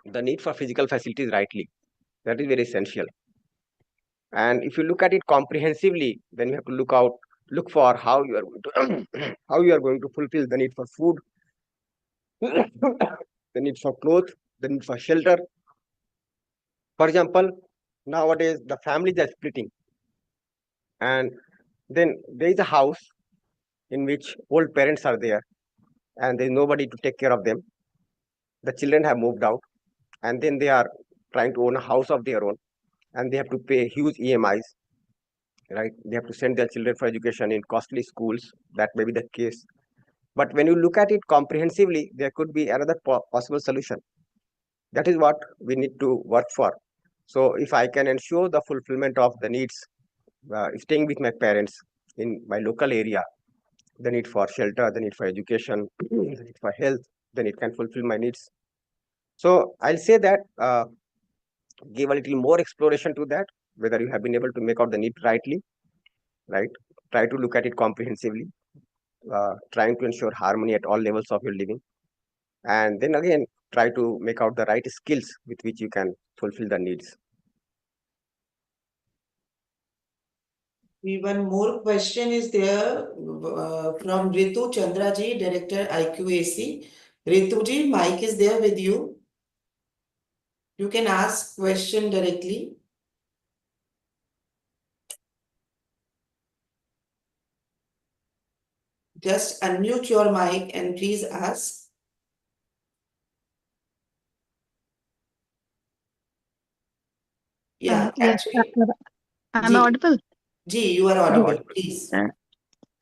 the need for physical facilities rightly. That is very essential. And if you look at it comprehensively, then you have to look for how you are going to how you are going to fulfill the need for food, the need for clothes, the need for shelter. For example, nowadays the families are splitting, and then there is a house in which old parents are there, and there is nobody to take care of them. The children have moved out, and then they are trying to own a house of their own, and they have to pay huge EMIs, right? They have to send their children for education in costly schools. That may be the case. But when you look at it comprehensively, there could be another possible solution. That is what we need to work for. So if I can ensure the fulfillment of the needs, staying with my parents in my local area, the need for shelter, the need for education, the need for health, then it can fulfill my needs. So I'll say that give a little more exploration to that, whether you have been able to make out the need rightly, right? Try to look at it comprehensively, trying to ensure harmony at all levels of your living. And then again, try to make out the right skills with which you can fulfill the needs. One more question is there from Ritu Chandraji, Director IQAC. Rituji, mic is there with you. You can ask question directly. Just unmute your mic and please ask. Yeah, Yes, actually. I'm Ji. audible. Ji, you are audible, please.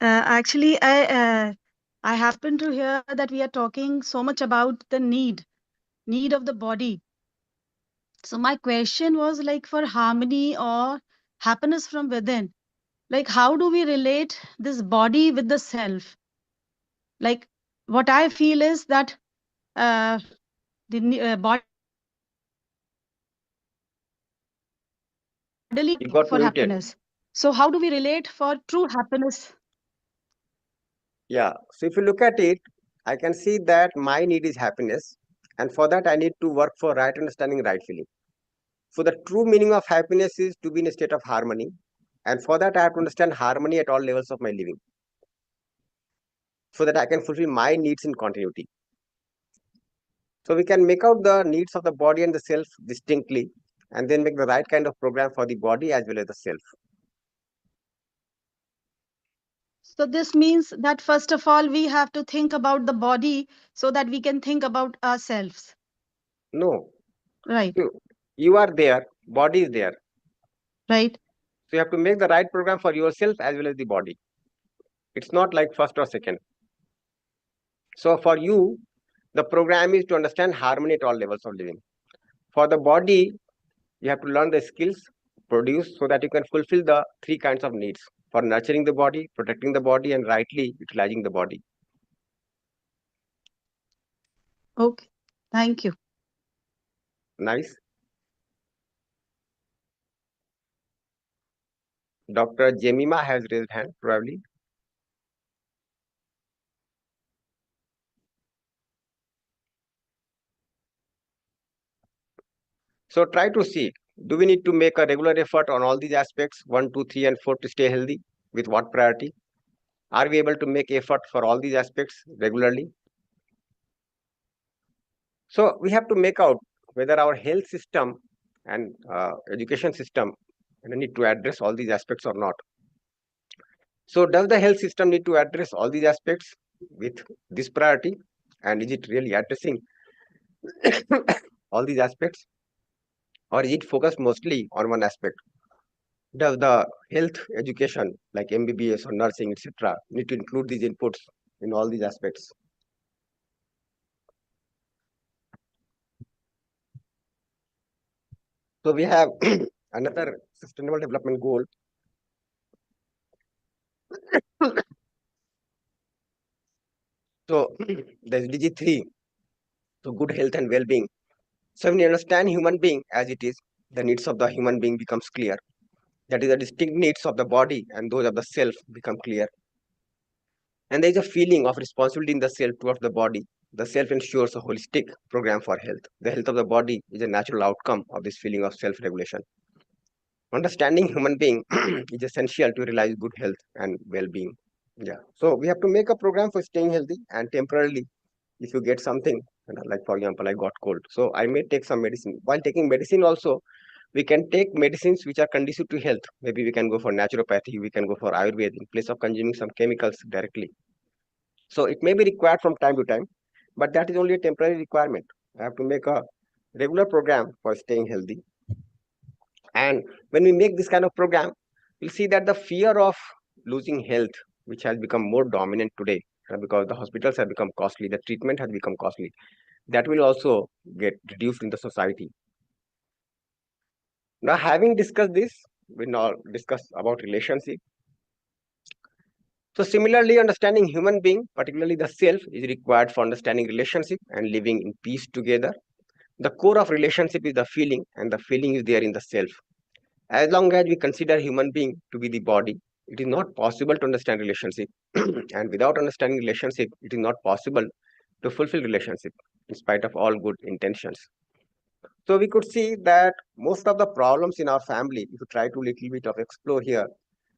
Actually, I happen to hear that we are talking so much about the need of the body. So my question was like for harmony or happiness from within, like how do we relate this body with the self? Like what I feel is that the bodily You got for muted. happiness. So how do we relate for true happiness? Yeah. So if you look at it, I can see that my need is happiness. And for that, I need to work for right understanding, right feeling. So the true meaning of happiness is to be in a state of harmony. And for that, I have to understand harmony at all levels of my living, so that I can fulfill my needs in continuity. So we can make out the needs of the body and the self distinctly, and then make the right kind of program for the body as well as the self. So this means that first of all, we have to think about the body so that we can think about ourselves. No, Right, you are there, body is there. right. So you have to make the right program for yourself as well as the body. It's not like first or second. So for you, the program is to understand harmony at all levels of living. For the body, you have to learn the skills, produce, so that you can fulfill the three kinds of needs for nurturing the body, protecting the body, and rightly utilizing the body. Okay, thank you. Nice. Dr. Jemima has raised hand, probably. So try to see, do we need to make a regular effort on all these aspects, 1, 2, 3, and 4 to stay healthy? With what priority? Are we able to make effort for all these aspects regularly? So we have to make out whether our health system and education system need to address all these aspects or not. So does the health system need to address all these aspects with this priority? And is it really addressing all these aspects? Or is it focused mostly on one aspect? Does the health education like MBBS or nursing, etc., need to include these inputs in all these aspects? So we have another sustainable development goal. So there's DG3, so good health and well-being. So when you understand human being as it is, the needs of the human being becomes clear. That is, the distinct needs of the body and those of the self become clear. And there is a feeling of responsibility in the self towards the body. The self ensures a holistic program for health. The health of the body is a natural outcome of this feeling of self-regulation. Understanding human being is essential to realize good health and well-being. Yeah. So we have to make a program for staying healthy, and temporarily, if you get something, Like for example, I got cold, so I may take some medicine. While taking medicine also, we can take medicines which are conducive to health. Maybe we can go for naturopathy, we can go for Ayurveda in place of consuming some chemicals directly. So it may be required from time to time, but that is only a temporary requirement. I have to make a regular program for staying healthy. And when we make this kind of program, we'll see that the fear of losing health, which has become more dominant today, because the hospitals have become costly, the treatment has become costly, that will also get reduced in the society. Now, having discussed this, we now discuss about relationship. So similarly, understanding human being, particularly the self, is required for understanding relationship and living in peace together. The core of relationship is the feeling, and the feeling is there in the self. As long as we consider human being to be the body, it is not possible to understand relationship. And without understanding relationship, it is not possible to fulfill relationship in spite of all good intentions. So we could see that most of the problems in our family, if you try to little bit of explore here,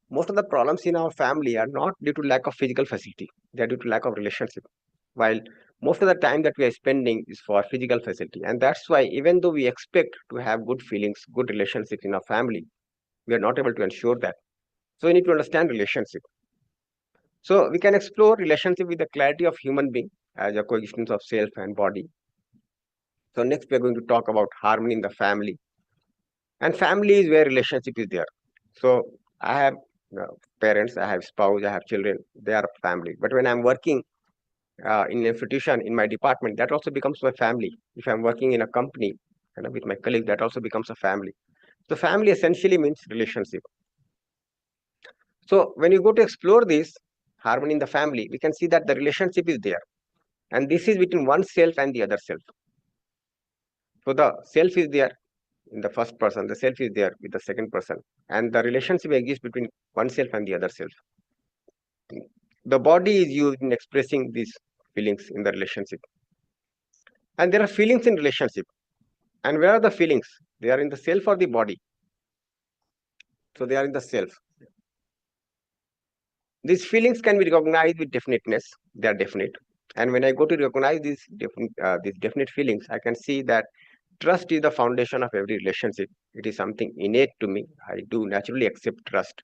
most of the problems in our family are not due to lack of physical facility. They are due to lack of relationship. While most of the time that we are spending is for physical facility. And that's why even though we expect to have good feelings, good relationships in our family, we are not able to ensure that. So we need to understand relationship. So we can explore relationship with the clarity of human being as a coexistence of self and body. So next we are going to talk about harmony in the family. And family is where relationship is there. So I have parents, I have spouse, I have children, they are family. But when I'm working in an institution, in my department, that also becomes my family. If I'm working in a company with my colleague, that also becomes a family. So family essentially means relationship. So when you go to explore this harmony in the family, we can see that the relationship is there. And this is between one self and the other self. So the self is there in the first person, the self is there with the second person. And the relationship exists between one self and the other self. The body is used in expressing these feelings in the relationship. And there are feelings in relationship. And where are the feelings? They are in the self or the body. So they are in the self. These feelings can be recognized with definiteness. They are definite. And when I go to recognize these definite feelings, I can see that trust is the foundation of every relationship. It is something innate to me. I do naturally accept trust.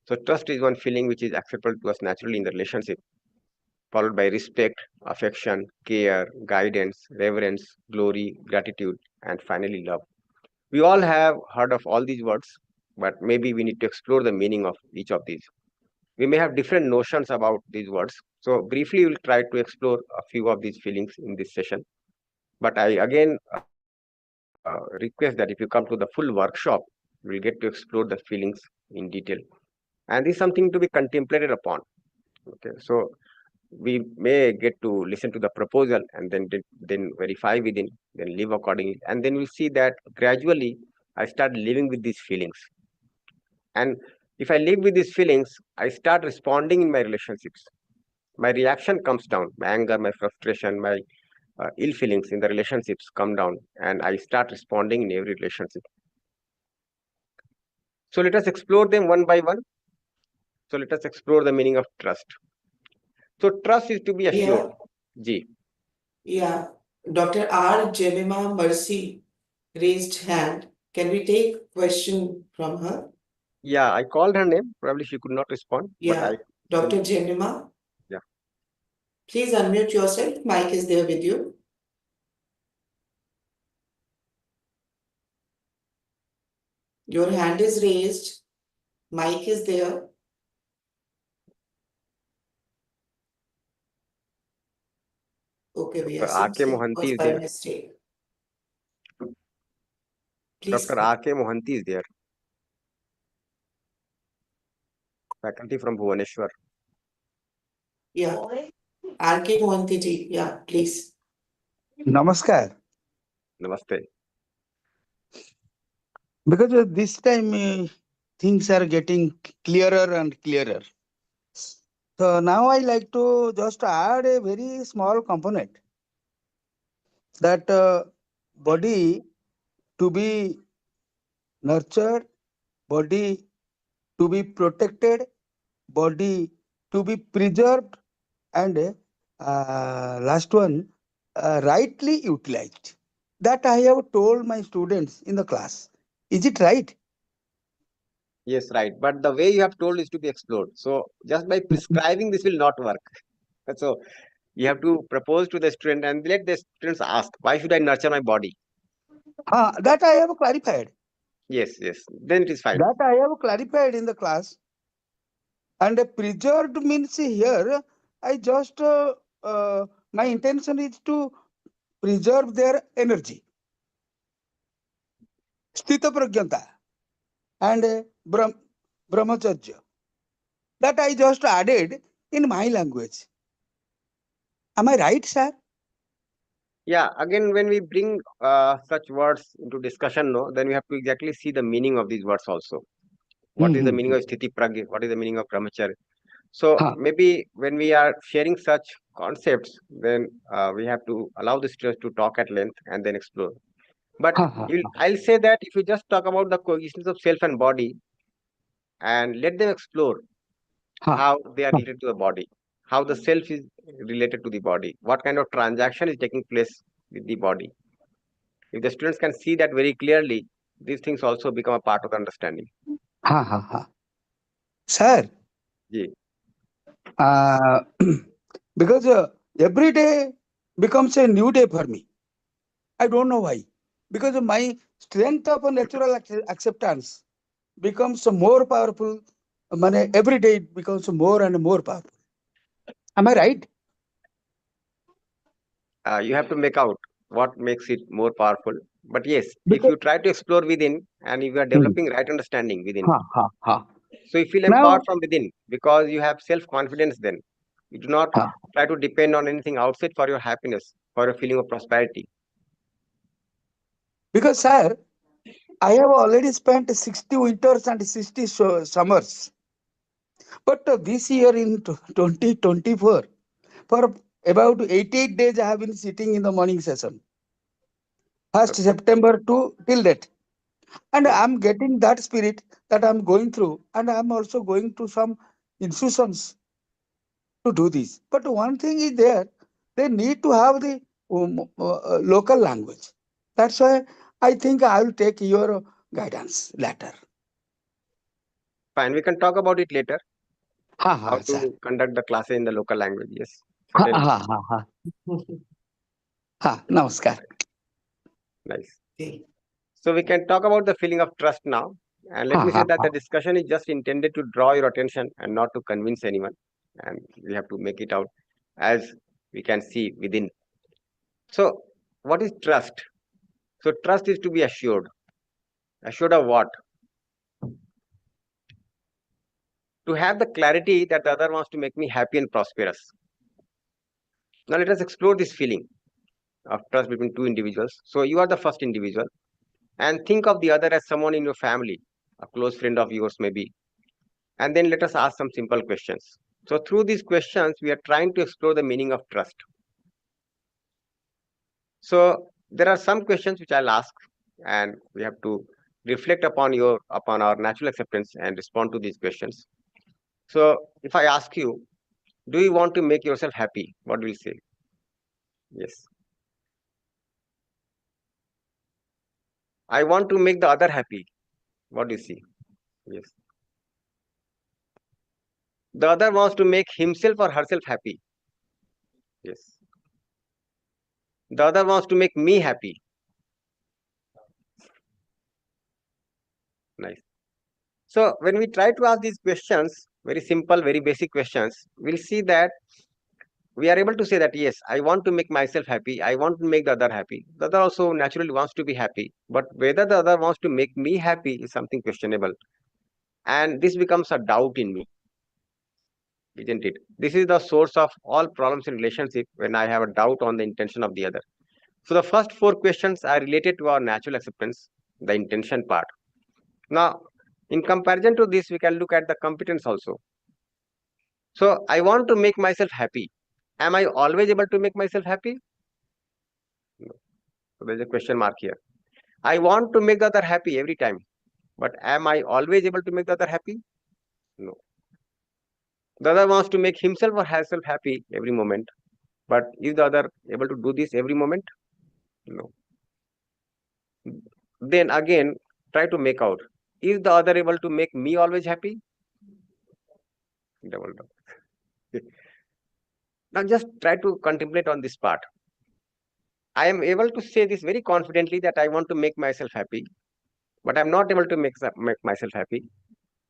So trust is one feeling which is acceptable to us naturally in the relationship, followed by respect, affection, care, guidance, reverence, glory, gratitude, and finally love. We all have heard of all these words, but maybe we need to explore the meaning of each of these. We may have different notions about these words. So briefly, we'll try to explore a few of these feelings in this session. But I again request that if you come to the full workshop, we'll get to explore the feelings in detail. And this is something to be contemplated upon. Okay, so we may get to listen to the proposal and then verify within, then live accordingly. And then we see that gradually I start living with these feelings. And if I live with these feelings, I start responding in my relationships. My reaction comes down, my anger, my frustration, my ill feelings in the relationships come down, and I start responding in every relationship. So let us explore them one by one. So let us explore the meaning of trust. So trust is to be assured. G. Yeah. Dr. R. Jemima Mercy raised hand. Can we take question from her? Yeah, I called her name. Probably she could not respond. Yeah. But Dr. Jemima? Yeah. Please unmute yourself. Mic is there with you. Your hand is raised. Mic is there. Okay, we have R.K. Mohanty is by there. mistake. Please. Dr. R.K. Mohanty is there. Faculty from Bhubaneswar. Yeah. R.K. Mohanty ji. Yeah, please. Namaskar. Namaste. Because this time things are getting clearer and clearer. So now I like to just add a very small component that body to be nurtured, body to be protected, body to be preserved, and last one, rightly utilized. That I have told my students in the class. Is it right? Yes, right. But the way you have told is to be explored. So just by prescribing this will not work. So you have to propose to the student and let the students ask, why should I nurture my body? That I have clarified. Yes, yes. Then it is fine. That I have clarified in the class. And preserved means here, I just, my intention is to preserve their energy, sthita pragyanta, and brahmacharya. That I just added in my language. Am I right, sir? Yeah, again, when we bring such words into discussion, no, then we have to exactly see the meaning of these words also. What is the meaning of sthiti pragya? What is the meaning of brahmacharya? So Ha. maybe when we are sharing such concepts, then we have to allow the students to talk at length and then explore. But Ha, ha, I'll say that if you just talk about the coexistence of self and body and let them explore ha, how they are related to the body, how the self is related to the body, what kind of transaction is taking place with the body. If the students can see that very clearly, these things also become a part of the understanding. ha, ha, ha. Sir, Ji. uh, because every day becomes a new day for me. I don't know why. Because my strength of a natural acceptance becomes more powerful. Every day it becomes more and more powerful. Am I right? You have to make out what makes it more powerful. But yes, if Because you try to explore within and if you are Hmm. developing right understanding within, Ha, ha, ha. so you feel Now, empowered from within because you have self confidence then. You do not ha. try to depend on anything outside for your happiness, for your feeling of prosperity. Because sir, I have already spent 60 winters and 60 summers. But this year in 2024, for about 88 days, I have been sitting in the morning session. First Okay. September to till date. And Okay. I'm getting that spirit that I'm going through. And I'm also going to some institutions to do this. But one thing is there, they need to have the local language. That's why I think I will take your guidance later. Fine, we can talk about it later. Ha How ha, sir. to conduct the classes in the local language. Yes, Ha certainly. ha ha ha. Ha, namaskar. Nice. Okay. So we can talk about the feeling of trust now. And let Ha me say ha that ha. the discussion is just intended to draw your attention and not to convince anyone. And we have to make it out as we can see within. So, what is trust? So, trust is to be assured. Assured of what? To have the clarity that the other wants to make me happy and prosperous. Now, let us explore this feeling of trust between two individuals. So, you are the first individual, and think of the other as someone in your family, a close friend of yours, maybe. And then let us ask some simple questions. So, through these questions, we are trying to explore the meaning of trust. So, there are some questions which I'll ask, and we have to reflect upon our natural acceptance and respond to these questions. So, if I ask you, do you want to make yourself happy? What will you say? Yes. I want to make the other happy. What do you see? Yes. The other wants to make himself or herself happy. Yes. The other wants to make me happy. Nice. So when we try to ask these questions, very simple, very basic questions, we'll see that we are able to say that, yes, I want to make myself happy. I want to make the other happy. The other also naturally wants to be happy. But whether the other wants to make me happy is something questionable. And this becomes a doubt in me, isn't it? This is the source of all problems in relationship when I have a doubt on the intention of the other. So the first four questions are related to our natural acceptance, the intention part. Now, in comparison to this, we can look at the competence also. So I want to make myself happy. Am I always able to make myself happy? No. So there's a question mark here. I want to make the other happy every time. But am I always able to make the other happy? No. The other wants to make himself or herself happy every moment. But is the other able to do this every moment? No. Then again, try to make out, is the other able to make me always happy? Double down. Now just try to contemplate on this part. I am able to say this very confidently that I want to make myself happy, but I'm not able to make myself happy.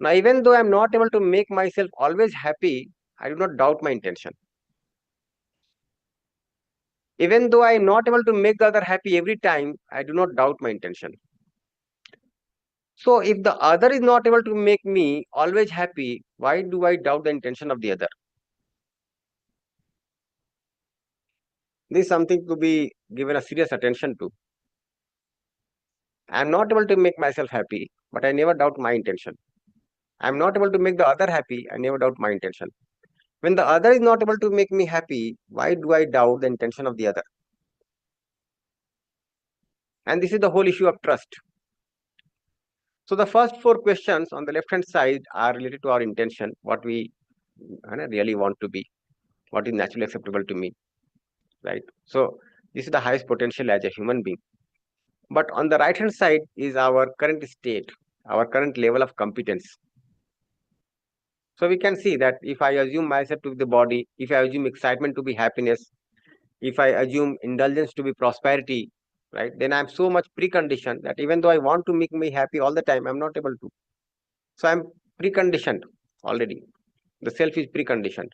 Now, even though I'm not able to make myself always happy, I do not doubt my intention. Even though I'm not able to make the other happy every time, I do not doubt my intention. So if the other is not able to make me always happy, why do I doubt the intention of the other? This is something to be given a serious attention to. I'm not able to make myself happy, but I never doubt my intention. I'm not able to make the other happy, I never doubt my intention. When the other is not able to make me happy, why do I doubt the intention of the other? And this is the whole issue of trust. So the first four questions on the left hand side are related to our intention, what we really want to be, what is naturally acceptable to me, right? So this is the highest potential as a human being. But on the right hand side is our current state, our current level of competence. So we can see that if I assume myself to be the body, if I assume excitement to be happiness, if I assume indulgence to be prosperity, right, then I'm so much preconditioned that even though I want to make me happy all the time, I'm not able to. So I'm preconditioned already. The self is preconditioned,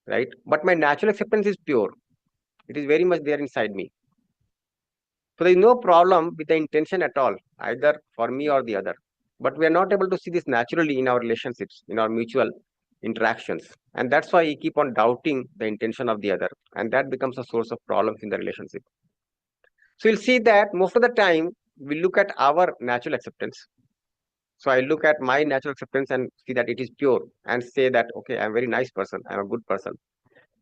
right? But my natural acceptance is pure. It is very much there inside me. So there is no problem with the intention at all, either for me or the other. But we are not able to see this naturally in our relationships, in our mutual interactions. And that's why we keep on doubting the intention of the other. And that becomes a source of problems in the relationship. So you'll see that most of the time we look at our natural acceptance. So I look at my natural acceptance and see that it is pure and say that, okay, I'm a very nice person, I'm a good person.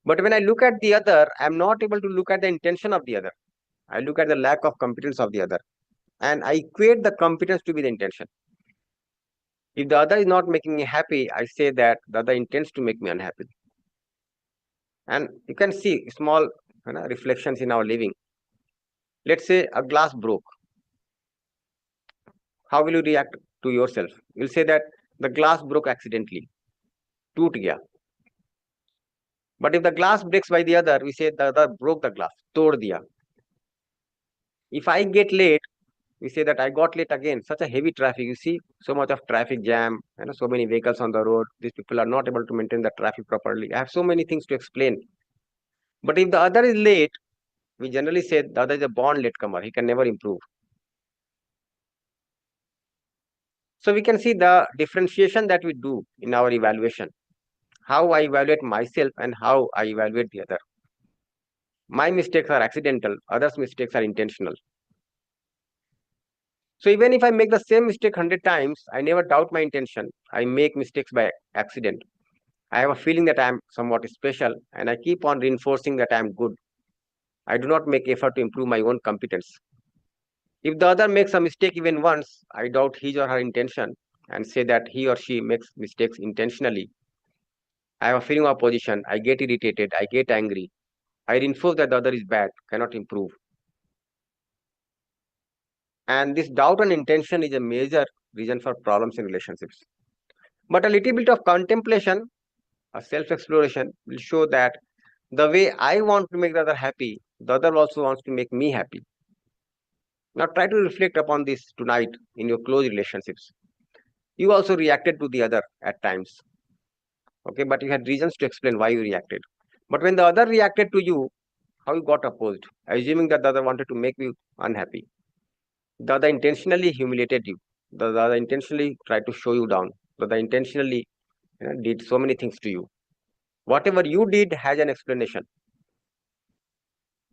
But when I look at the other, I'm not able to look at the intention of the other. I look at the lack of competence of the other. And I equate the competence to be the intention. If the other is not making me happy, I say that the other intends to make me unhappy. And you can see small reflections in our living. Let's say a glass broke. How will you react to yourself? You'll say that the glass broke accidentally. Toot gaya. But if the glass breaks by the other, we say the other broke the glass. Tod diya. If I get late, we say that I got late again. Such a heavy traffic. You see so much of traffic jam, so many vehicles on the road. These people are not able to maintain the traffic properly. I have so many things to explain. But if the other is late, we generally say the other is a born latecomer. He can never improve. So we can see the differentiation that we do in our evaluation. How I evaluate myself and how I evaluate the other. My mistakes are accidental. Others' mistakes are intentional. So even if I make the same mistake 100 times, I never doubt my intention. I make mistakes by accident. I have a feeling that I am somewhat special and I keep on reinforcing that I am good. I do not make effort to improve my own competence. If the other makes a mistake even once, I doubt his or her intention and say that he or she makes mistakes intentionally. I have a feeling of opposition. I get irritated. I get angry. I reinforce that the other is bad, cannot improve. And this doubt and intention is a major reason for problems in relationships. But a little bit of contemplation, a self-exploration will show that the way I want to make the other happy, the other also wants to make me happy. Now try to reflect upon this tonight in your close relationships. You also reacted to the other at times. Okay, but you had reasons to explain why you reacted. But when the other reacted to you, how you got opposed, assuming that the other wanted to make you unhappy. The other intentionally humiliated you. The other intentionally tried to show you down. The other intentionally did so many things to you. Whatever you did has an explanation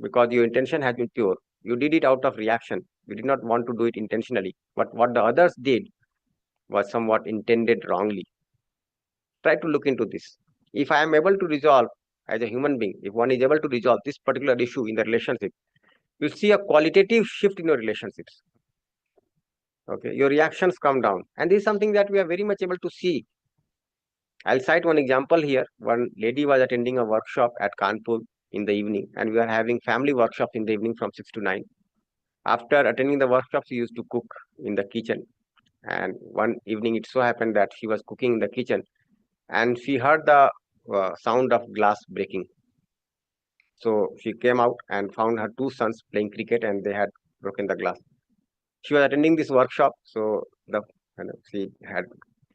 because your intention has been pure. You did it out of reaction. You did not want to do it intentionally. But what the others did was somewhat intended wrongly. Try to look into this. If I am able to resolve as a human being, if one is able to resolve this particular issue in the relationship, you see a qualitative shift in your relationships. Okay, your reactions come down. And this is something that we are very much able to see. I'll cite one example here. One lady was attending a workshop at Kanpur. in the evening, and we are having family workshops in the evening from 6 to 9. After attending the workshops, she used to cook in the kitchen. And one evening, it so happened that she was cooking in the kitchen, and she heard the sound of glass breaking. So she came out and found her two sons playing cricket, and they had broken the glass. She was attending this workshop, so she had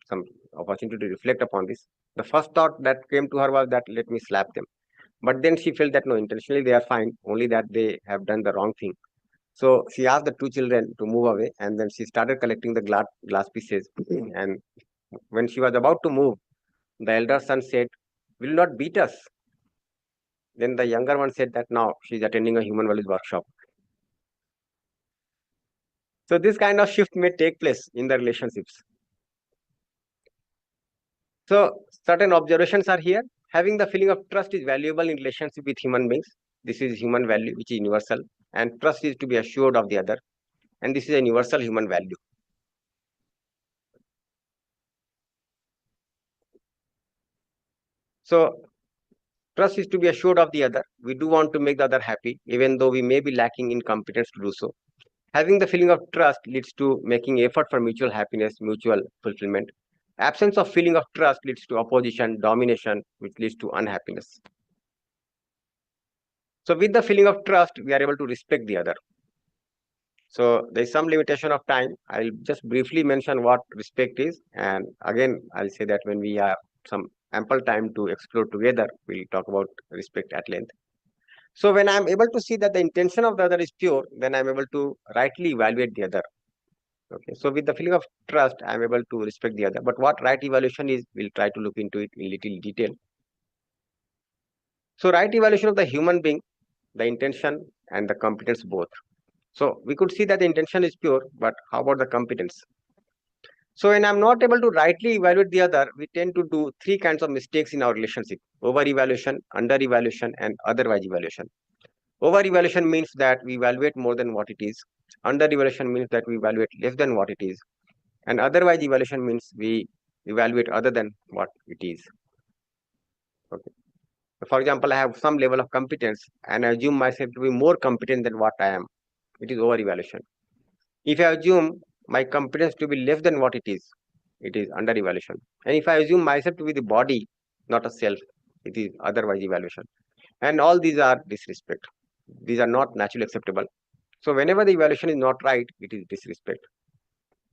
some opportunity to reflect upon this. The first thought that came to her was that let me slap them. But then she felt that no, intentionally they are fine, only that they have done the wrong thing. So she asked the two children to move away, and then she started collecting the glass pieces. And when she was about to move, the elder son said, "Will you not beat us?" Then the younger one said that now she's attending a human values workshop. So this kind of shift may take place in the relationships. So certain observations are here. Having the feeling of trust is valuable in relationship with human beings. This is human value, which is universal, and trust is to be assured of the other. And this is a universal human value. So trust is to be assured of the other. We do want to make the other happy, even though we may be lacking in competence to do so. Having the feeling of trust leads to making effort for mutual happiness, mutual fulfillment. Absence of feeling of trust leads to opposition, domination, which leads to unhappiness. So with the feeling of trust, we are able to respect the other. So there is some limitation of time. I'll just briefly mention what respect is. And again, I'll say that when we have some ample time to explore together, we'll talk about respect at length. So when I'm able to see that the intention of the other is pure, then I'm able to rightly evaluate the other. Okay. So with the feeling of trust, I'm able to respect the other. But what right evaluation is, we'll try to look into it in little detail. So right evaluation of the human being, the intention and the competence both. So we could see that the intention is pure, but how about the competence? So when I'm not able to rightly evaluate the other, we tend to do three kinds of mistakes in our relationship: over-evaluation, under-evaluation, and otherwise evaluation. Over-evaluation means that we evaluate more than what it is. Under-evaluation means that we evaluate less than what it is. And otherwise evaluation means we evaluate other than what it is. Okay. For example, I have some level of competence and I assume myself to be more competent than what I am. It is over-evaluation. If I assume my competence to be less than what it is under-evaluation. And if I assume myself to be the body, not a self, it is otherwise evaluation. And all these are disrespect. These are not naturally acceptable. So whenever the evaluation is not right, it is disrespect.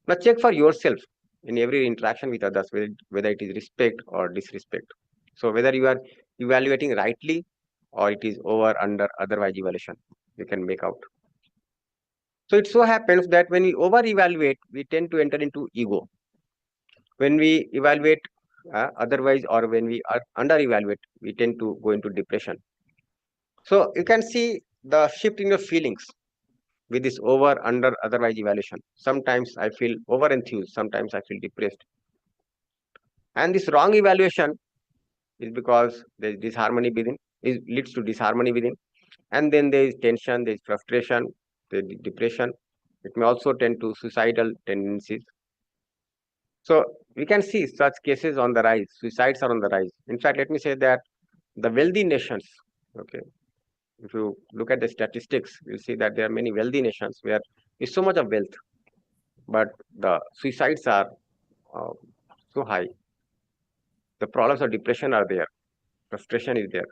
Now check for yourself in every interaction with others, whether it is respect or disrespect. So whether you are evaluating rightly or it is over, under, otherwise evaluation, you can make out. So it so happens that when we over-evaluate, we tend to enter into ego. When we evaluate otherwise, or when we under-evaluate, we tend to go into depression. So you can see the shift in your feelings with this over, under, otherwise evaluation. Sometimes I feel over enthused, sometimes I feel depressed. And this wrong evaluation is because there is disharmony within, it leads to disharmony within. And then there is tension, there is frustration, there is depression. It may also tend to suicidal tendencies. So we can see such cases on the rise. Suicides are on the rise. In fact, let me say that the wealthy nations, okay, if you look at the statistics, you see that there are many wealthy nations where there's so much of wealth, but the suicides are so high. The problems of depression are there, frustration is there.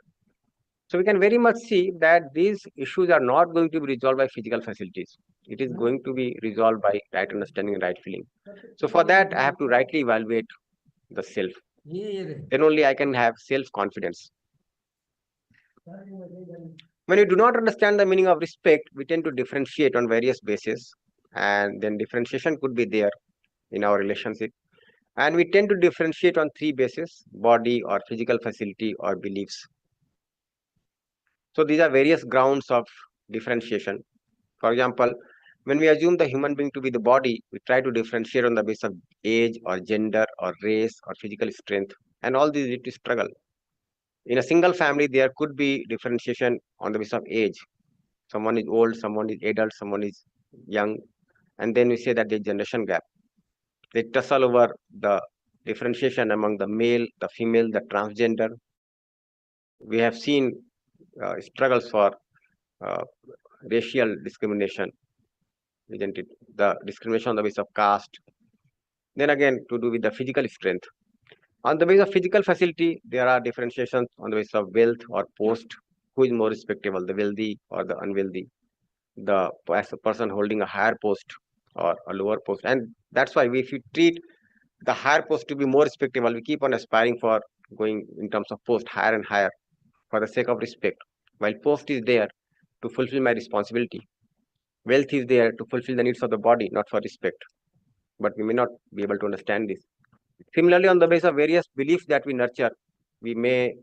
So we can very much see that these issues are not going to be resolved by physical facilities. It is going to be resolved by right understanding and right feeling. So for that, I have to rightly evaluate the self. Then only I can have self-confidence. When we do not understand the meaning of respect, we tend to differentiate on various bases, and then differentiation could be there in our relationship. And we tend to differentiate on three bases: body or physical facility or beliefs. So these are various grounds of differentiation. For example, when we assume the human being to be the body, we try to differentiate on the basis of age or gender or race or physical strength, and all these lead to struggle. In a single family, there could be differentiation on the basis of age. Someone is old, someone is adult, someone is young, and then we say that there's generation gap. They tussle over the differentiation among the male, the female, the transgender. We have seen struggles for racial discrimination, isn't it? The discrimination on the basis of caste. Then again, to do with the physical strength. On the basis of physical facility, there are differentiations on the basis of wealth or post. Who is more respectable, the wealthy or the unwealthy? As a person holding a higher post or a lower post. And that's why if you treat the higher post to be more respectable, we keep on aspiring for going in terms of post higher and higher for the sake of respect. While post is there to fulfill my responsibility, wealth is there to fulfill the needs of the body, not for respect. But we may not be able to understand this. Similarly, on the basis of various beliefs that we nurture, we may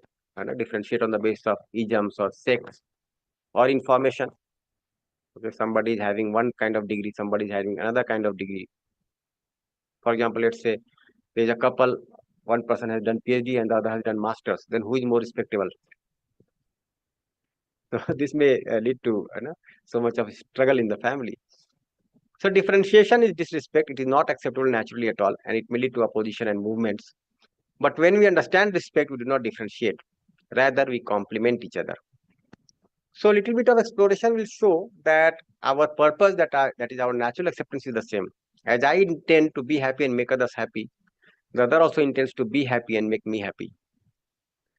differentiate on the basis of isms or sects or information. Okay, somebody is having one kind of degree, somebody is having another kind of degree. For example, let's say there's a couple, one person has done PhD and the other has done masters. Then who is more respectable? So this may lead to so much of struggle in the family. So differentiation is disrespect. It is not acceptable naturally at all, and it may lead to opposition and movements. But when we understand respect, we do not differentiate. Rather, we complement each other. So a little bit of exploration will show that our purpose, that is our natural acceptance, is the same. As I intend to be happy and make others happy, the other also intends to be happy and make me happy.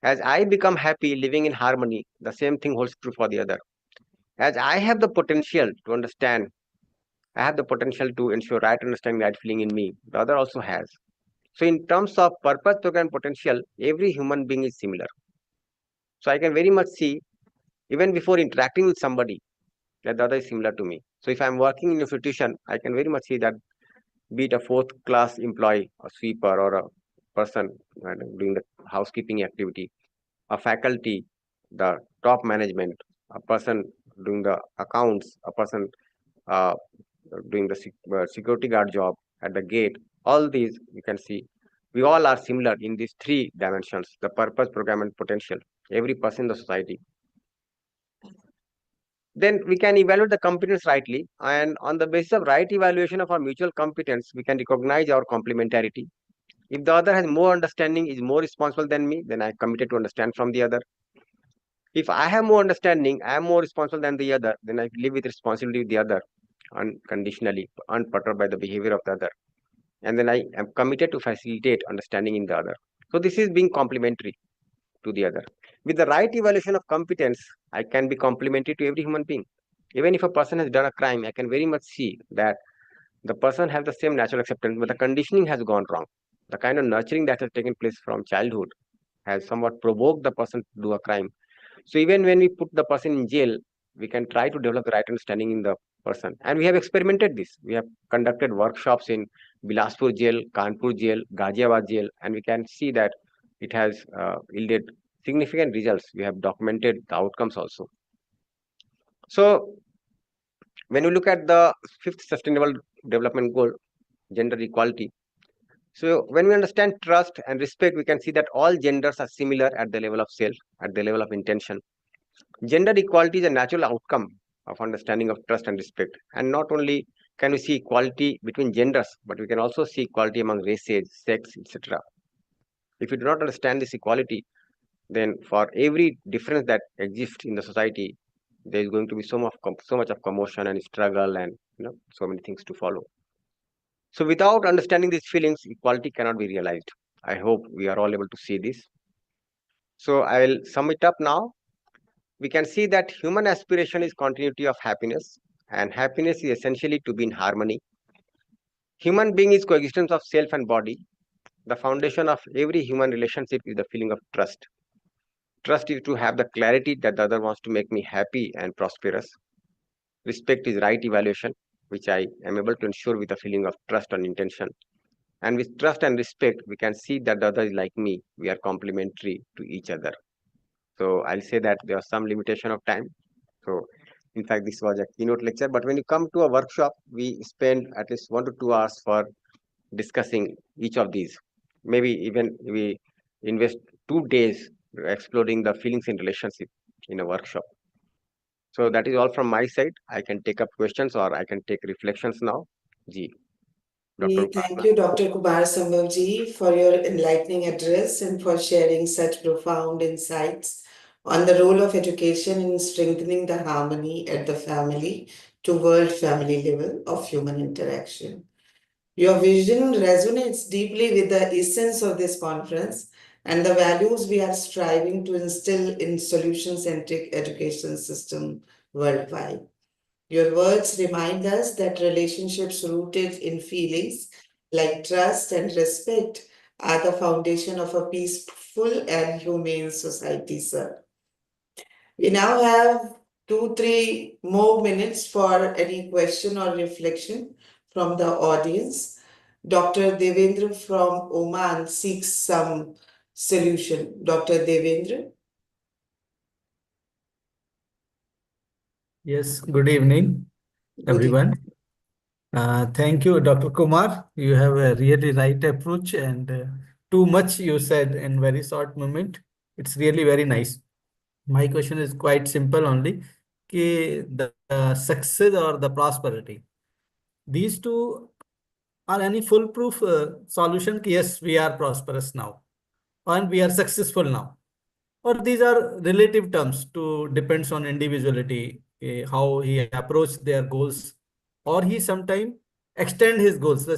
As I become happy living in harmony, the same thing holds true for the other. As I have the potential to understand, I have the potential to ensure right understanding, right feeling in me, the other also has. So in terms of purpose, program, potential, every human being is similar. So I can very much see, even before interacting with somebody, that the other is similar to me. So if I'm working in a institution, I can very much see that, be it a fourth class employee, a sweeper, or a person doing the housekeeping activity, a faculty, the top management, a person doing the accounts, a person uh, doing the security guard job at the gate. All these you can see, we all are similar in these three dimensions: the purpose, program, and potential. Every person in the society. Then we can evaluate the competence rightly, and on the basis of right evaluation of our mutual competence, we can recognize our complementarity. If the other has more understanding, is more responsible than me, then I am committed to understand from the other. If I have more understanding, I am more responsible than the other, then I live with responsibility with the other unconditionally, unperturbed by the behavior of the other. And then I am committed to facilitate understanding in the other. So this is being complementary to the other. With the right evaluation of competence, I can be complementary to every human being. Even if a person has done a crime, I can very much see that the person has the same natural acceptance, but the conditioning has gone wrong. The kind of nurturing that has taken place from childhood has somewhat provoked the person to do a crime. So even when we put the person in jail, we can try to develop the right understanding in the person. And we have experimented this. We have conducted workshops in Bilaspur jail, Kanpur jail, Ghaziabad jail, and we can see that it has yielded significant results. We have documented the outcomes also. So when you look at the fifth sustainable development goal, gender equality. So when we understand trust and respect, we can see that all genders are similar at the level of self, at the level of intention. Gender equality is a natural outcome of understanding of trust and respect. And not only can we see equality between genders, but we can also see equality among races, sex, etc. If we do not understand this equality, then for every difference that exists in the society, there is going to be so much of commotion and struggle, and so many things to follow. So without understanding these feelings, equality cannot be realized. I hope we are all able to see this. So I will sum it up now. We can see that human aspiration is continuity of happiness, and happiness is essentially to be in harmony. Human being is coexistence of self and body. The foundation of every human relationship is the feeling of trust. Trust is to have the clarity that the other wants to make me happy and prosperous. Respect is right evaluation, which I am able to ensure with a feeling of trust and intention. And with trust and respect, we can see that the other is like me. We are complementary to each other. So I'll say that there was some limitation of time. So in fact, this was a keynote lecture. But when you come to a workshop, we spend at least 1 to 2 hours for discussing each of these. Maybe even we invest 2 days exploring the feelings in relationship in a workshop. So that is all from my side. I can take up questions or I can take reflections now. Ji. Thank you, Dr. Kumar Sambhavji, for your enlightening address and for sharing such profound insights on the role of education in strengthening the harmony at the family to world family level of human interaction. Your vision resonates deeply with the essence of this conference and the values we are striving to instill in solution-centric education system worldwide. Your words remind us that relationships rooted in feelings like trust and respect are the foundation of a peaceful and humane society, sir. We now have 2, 3 more minutes for any question or reflection from the audience. Dr. Devendra from Oman seeks some solution. Dr. Devendra? Yes, good evening, Good everyone. Thank you, Dr. Kumar. You have a really right approach and too much you said in very short moment. It's really very nice. My question is quite simple only. The success or the prosperity. These two are any foolproof solution? Yes, we are prosperous now and we are successful now. Or these are relative terms to depends on individuality, how he approach their goals, or he sometime extend his goals.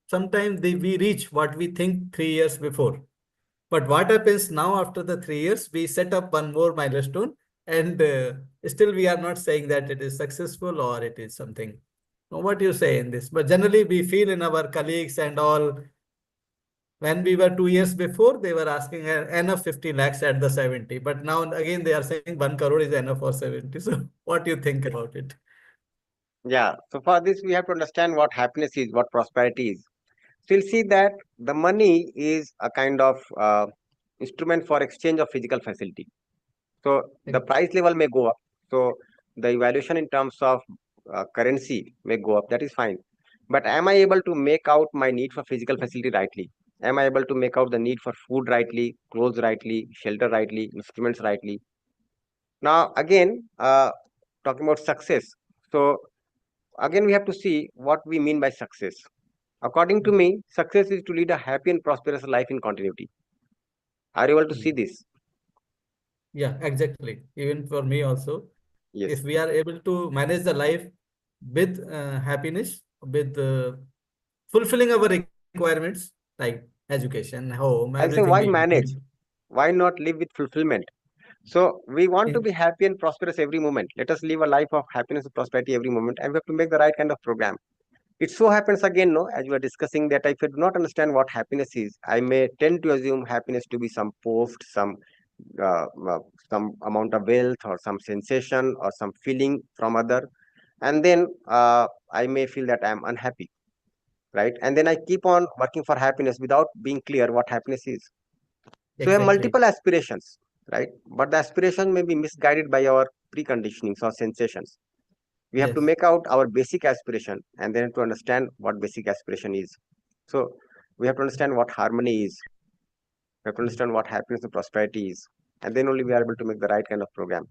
Sometimes we reach what we think 3 years before. But what happens now after the 3 years, we set up one more milestone and still we are not saying that it is successful or it is something. Now, what do you say in this? But generally we feel in our colleagues and all, when we were 2 years before, they were asking enough 50 lakhs at the 70. But now again, they are saying 1 crore is enough for 70. So what do you think about it? Yeah. So for this, we have to understand what happiness is, what prosperity is. So you'll see that the money is a kind of instrument for exchange of physical facility. So the price level may go up. So the evaluation in terms of currency may go up. That is fine. But am I able to make out my need for physical facility rightly? Am I able to make out the need for food rightly, clothes rightly, shelter rightly, instruments rightly? Now, again, talking about success. So again, we have to see what we mean by success. According to me, success is to lead a happy and prosperous life in continuity. Are you able to see this? Yeah, exactly. Even for me also, Yes. if we are able to manage the life with happiness, with fulfilling our requirements like education, home, I'll say, everything why being manage? Why not live with fulfillment? So we want to good. be happy and prosperous every moment. Let us live a life of happiness and prosperity every moment, and we have to make the right kind of program. It so happens again, no, as we are discussing, that if I do not understand what happiness is, I may tend to assume happiness to be some post, uh, uh, some amount of wealth, or some sensation, or some feeling from other, and then I may feel that I am unhappy, right? And then I keep on working for happiness without being clear what happiness is. So we have Exactly. multiple aspirations, right? But the aspiration may be misguided by our preconditionings or sensations. We have to Yes, make out our basic aspiration and then to understand what basic aspiration is. So we have to understand what harmony is. We have to understand what happiness and prosperity is. And then only we are able to make the right kind of program.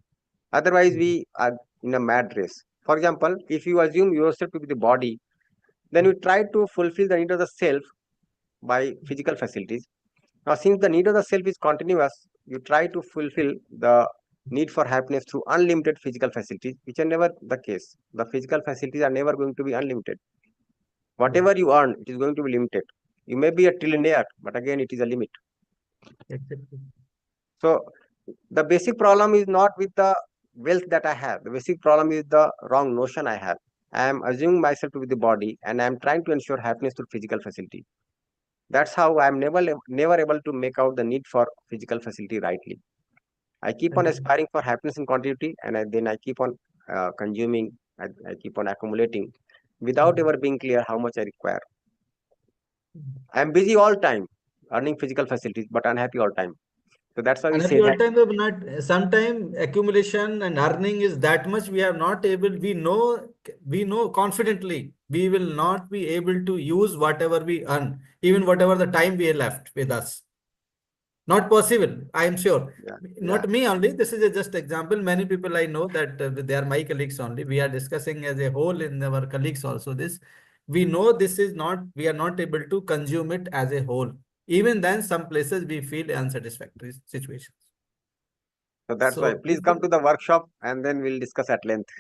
Otherwise, we are in a mad race. For example, if you assume yourself to be the body, then you try to fulfill the need of the self by physical facilities. Now, since the need of the self is continuous, you try to fulfill the need for happiness through unlimited physical facilities, which are never the case. The physical facilities are never going to be unlimited. Whatever you earn, it is going to be limited. You may be a trillionaire, but again, it is a limit. exactly. So, the basic problem is not with the wealth that I have. The basic problem is the wrong notion I have. I am assuming myself to be the body, and I am trying to ensure happiness through physical facility. That's how I am never able to make out the need for physical facility rightly. I keep on Agree. aspiring for happiness and continuity, and then I keep on consuming. I keep on accumulating, without ever being clear how much I require. I am busy all time, earning physical facilities, but unhappy all time. So that's why we And say every all that. time, but not sometime accumulation and earning is that much we are not able, we know confidently we will not be able to use whatever we earn, even whatever the time we are left with us. Not possible, I am sure. Yeah, yeah, Not me only, this is a just example. Many people I know that they are my colleagues only. We are discussing as a whole in our colleagues also this. We know this is not, we are not able to consume it as a whole. Even then, some places we feel unsatisfactory situations. So that's So why. Please come to the workshop and then we'll discuss at length.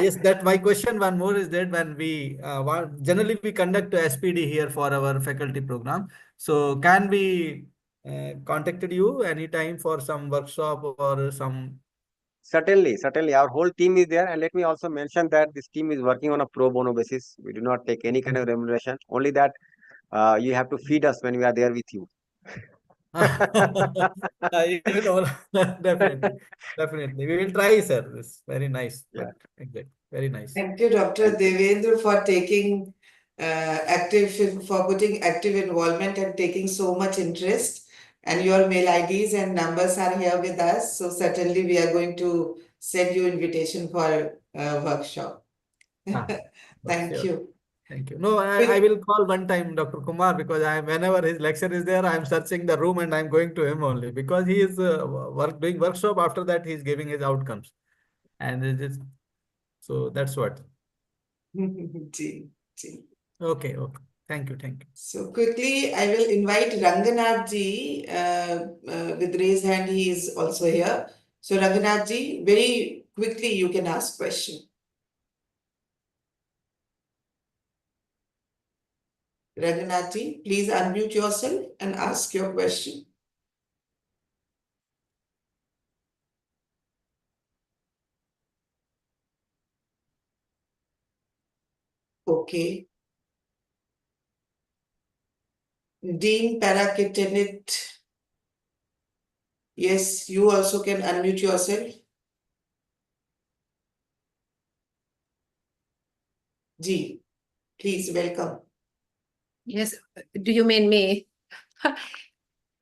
yes, that my question one more is that when we generally we conduct a SPD here for our faculty program. So can we contacted you anytime for some workshop or some? Certainly, certainly. Our whole team is there. And let me also mention that this team is working on a pro bono basis. We do not take any kind of remuneration. Only that you have to feed us when we are there with you. Even all, definitely, definitely. We will try, sir. It's very nice. Yeah. But exactly, very nice. Thank you, Dr. Thank you. Devendra, for taking for putting active involvement and taking so much interest. And your mail IDs and numbers are here with us. So certainly we are going to send you invitation for a workshop. Ah, Thank sure. you. Thank you. No, I will call one time Dr. Kumar because whenever his lecture is there, I'm searching the room and I'm going to him only because he is doing workshop. After that, he's giving his outcomes, and it is so that's what. Ji, ji. Okay, okay. Thank you, thank you. So quickly, I will invite Ranganath ji with raised hand. He is also here. So Ranganath ji, very quickly you can ask question. Ranganath ji, please unmute yourself and ask your question. Okay. Dean Parakitenit. Yes, you also can unmute yourself. Ji, please welcome. Yes, do you mean me?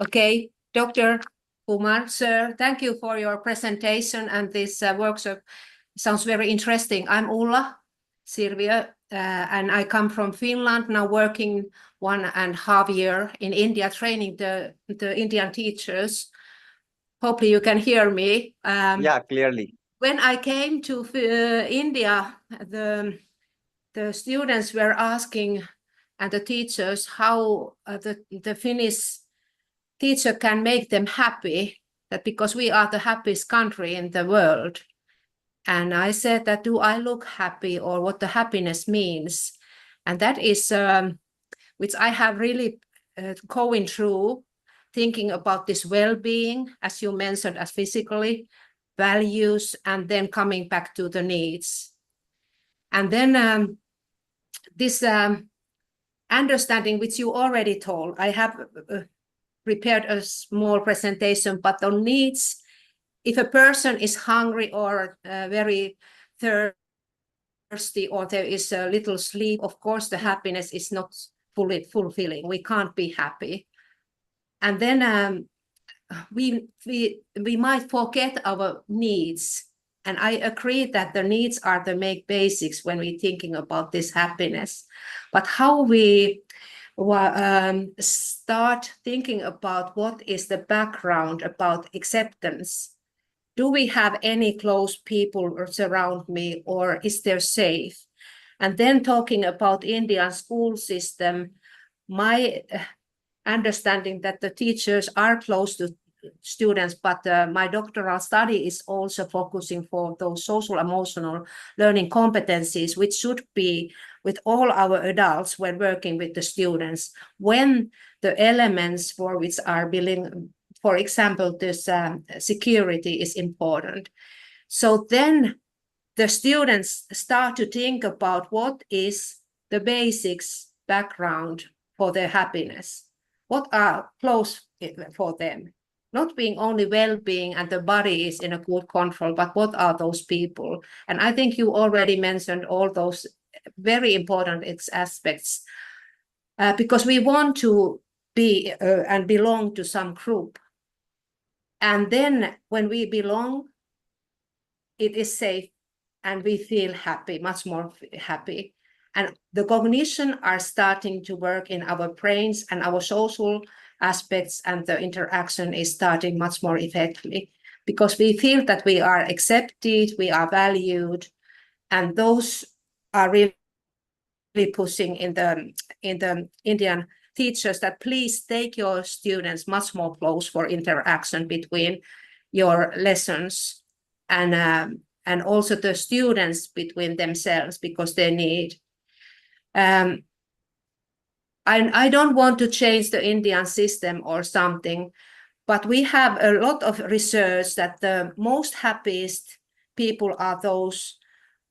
Okay, Dr. Kumar, sir, thank you for your presentation and this workshop. Sounds very interesting. I'm Ulla Sirviö, and I come from Finland, now working 1.5 years in India, training the Indian teachers. Hopefully you can hear me. Yeah, clearly. When I came to India, the students were asking and the teachers how the Finnish teacher can make them happy, that because we are the happiest country in the world. And I said that, do I look happy, or what the happiness means? And that is which I have really going through, thinking about this well-being, as you mentioned, as physically, values, and then coming back to the needs. And then this understanding, which you already told, I have prepared a small presentation, but on needs, if a person is hungry or very thirsty, or there is a little sleep, of course, the happiness is not fully fulfilling. We can't be happy. And then we might forget our needs. And I agree that the needs are the main basics when we're thinking about this happiness. But how we start thinking about what is the background about acceptance. Do we have any close people around me, or is there safe? And then talking about Indian school system, my understanding that the teachers are close to students, but my doctoral study is also focusing for those social emotional learning competencies, which should be with all our adults when working with the students, when the elements for which are building, for example, this security is important. So then the students start to think about what is the basics background for their happiness, what are close for them, not being only well-being and the body is in a good control, but what are those people? And I think you already mentioned all those very important aspects, because we want to be and belong to some group. And then when we belong, it is safe and we feel happy, much more happy. And the cognition are starting to work in our brains, and our social aspects and the interaction is starting much more effectively, because we feel that we are accepted, we are valued, and those are really pushing in the Indian teachers that please take your students much more close for interaction between your lessons, and also the students between themselves, because they need. I don't want to change the Indian system or something, but we have a lot of research that the most happiest people are those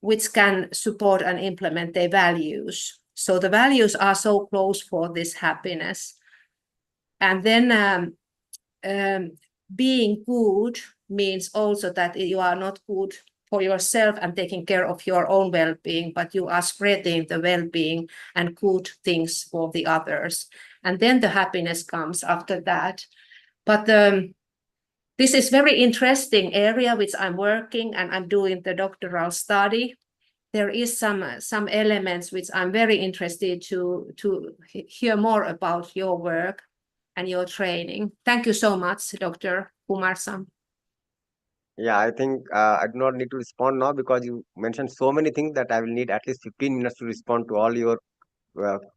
which can support and implement their values. So the values are so close for this happiness. And then being good means also that you are not good for yourself and taking care of your own well-being, but you are spreading the well-being and good things for the others. And then the happiness comes after that. But this is very interesting area which I'm working, and I'm doing the doctoral study. There is some elements which I'm very interested to hear more about your work and your training. Thank you so much, Dr. Kumar-san. Yeah, I think I do not need to respond now because you mentioned so many things that I will need at least 15 minutes to respond to all your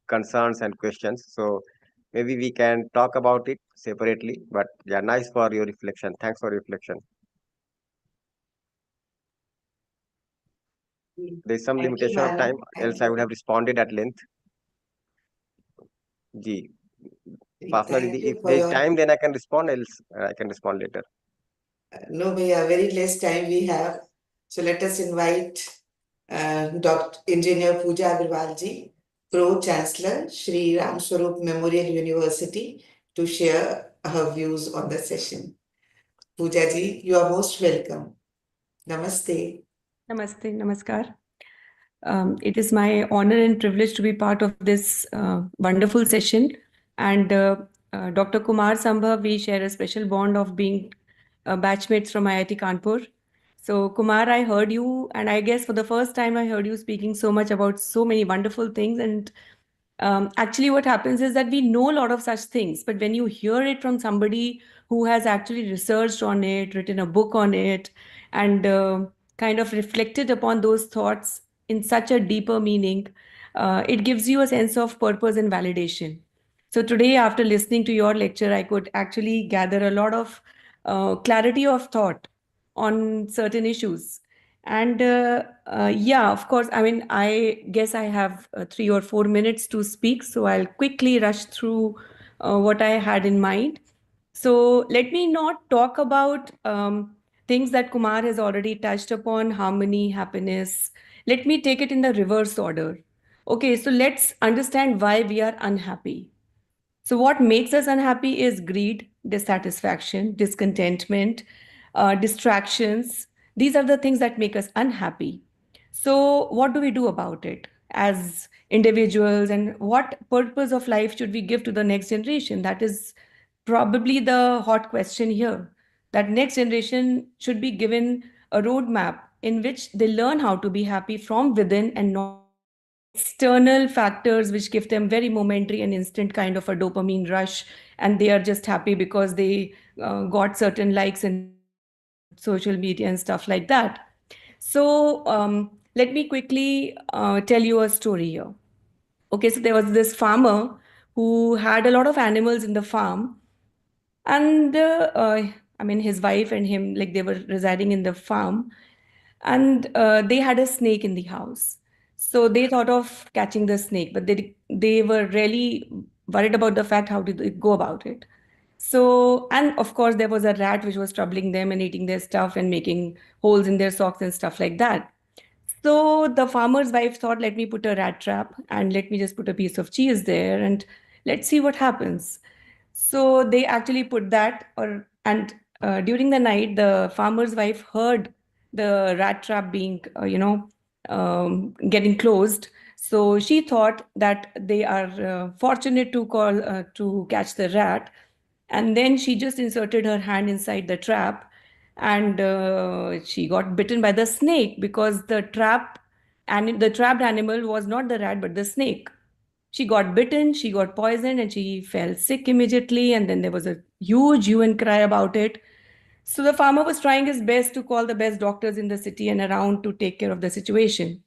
concerns and questions. So maybe we can talk about it separately. But yeah, nice for your reflection. Thanks for your reflection. There's some Thank you, limitation of time, madam. Thank else I would have you. responded at length. Ji, Vasna Thank Didi, you if for there is your. time, then I can respond, else I can respond later. No, Bhaiya, very less time we have. So let us invite Dr. Engineer Pooja Agrawal ji, Pro-Chancellor, Shri Ram Swarup Memorial University, to share her views on the session. Pooja ji, you are most welcome. Namaste. Namaste, namaskar. It is my honor and privilege to be part of this wonderful session. And Dr. Kumar Sambhav, we share a special bond of being batchmates from IIT Kanpur. So, Kumar, I heard you, and I guess for the first time, I heard you speaking so much about so many wonderful things. And actually, what happens is that we know a lot of such things, but when you hear it from somebody who has actually researched on it, written a book on it, and kind of reflected upon those thoughts in such a deeper meaning, it gives you a sense of purpose and validation. So today, after listening to your lecture, I could actually gather a lot of clarity of thought on certain issues. And yeah, of course, I mean, I guess I have 3 or 4 minutes to speak, so I'll quickly rush through what I had in mind. So let me not talk about things that Kumar has already touched upon, harmony, happiness. Let me take it in the reverse order. Okay, so let's understand why we are unhappy. So, what makes us unhappy is greed, dissatisfaction, discontentment, distractions. These are the things that make us unhappy. So, what do we do about it as individuals, and what purpose of life should we give to the next generation? That is probably the hot question here. That next generation should be given a roadmap in which they learn how to be happy from within and not external factors which give them very momentary and instant kind of a dopamine rush, and they are just happy because they got certain likes and comments on social media and stuff like that. So let me quickly tell you a story here. Okay, so there was this farmer who had a lot of animals in the farm, and I mean, his wife and him, like, they were residing in the farm, and they had a snake in the house. So they thought of catching the snake, but they were really worried about the fact how did they go about it. So, and of course, there was a rat which was troubling them and eating their stuff and making holes in their socks and stuff like that. So the farmer's wife thought, let me put a rat trap and let me just put a piece of cheese there and let's see what happens. So they actually put that, and during the night, the farmer's wife heard the rat trap being, getting closed. So she thought that they are fortunate to catch the rat, and then she just inserted her hand inside the trap, and she got bitten by the snake because the trapped animal was not the rat but the snake. She got bitten, she got poisoned, and she fell sick immediately. And then there was a huge hue and cry about it. So the farmer was trying his best to call the best doctors in the city and around to take care of the situation.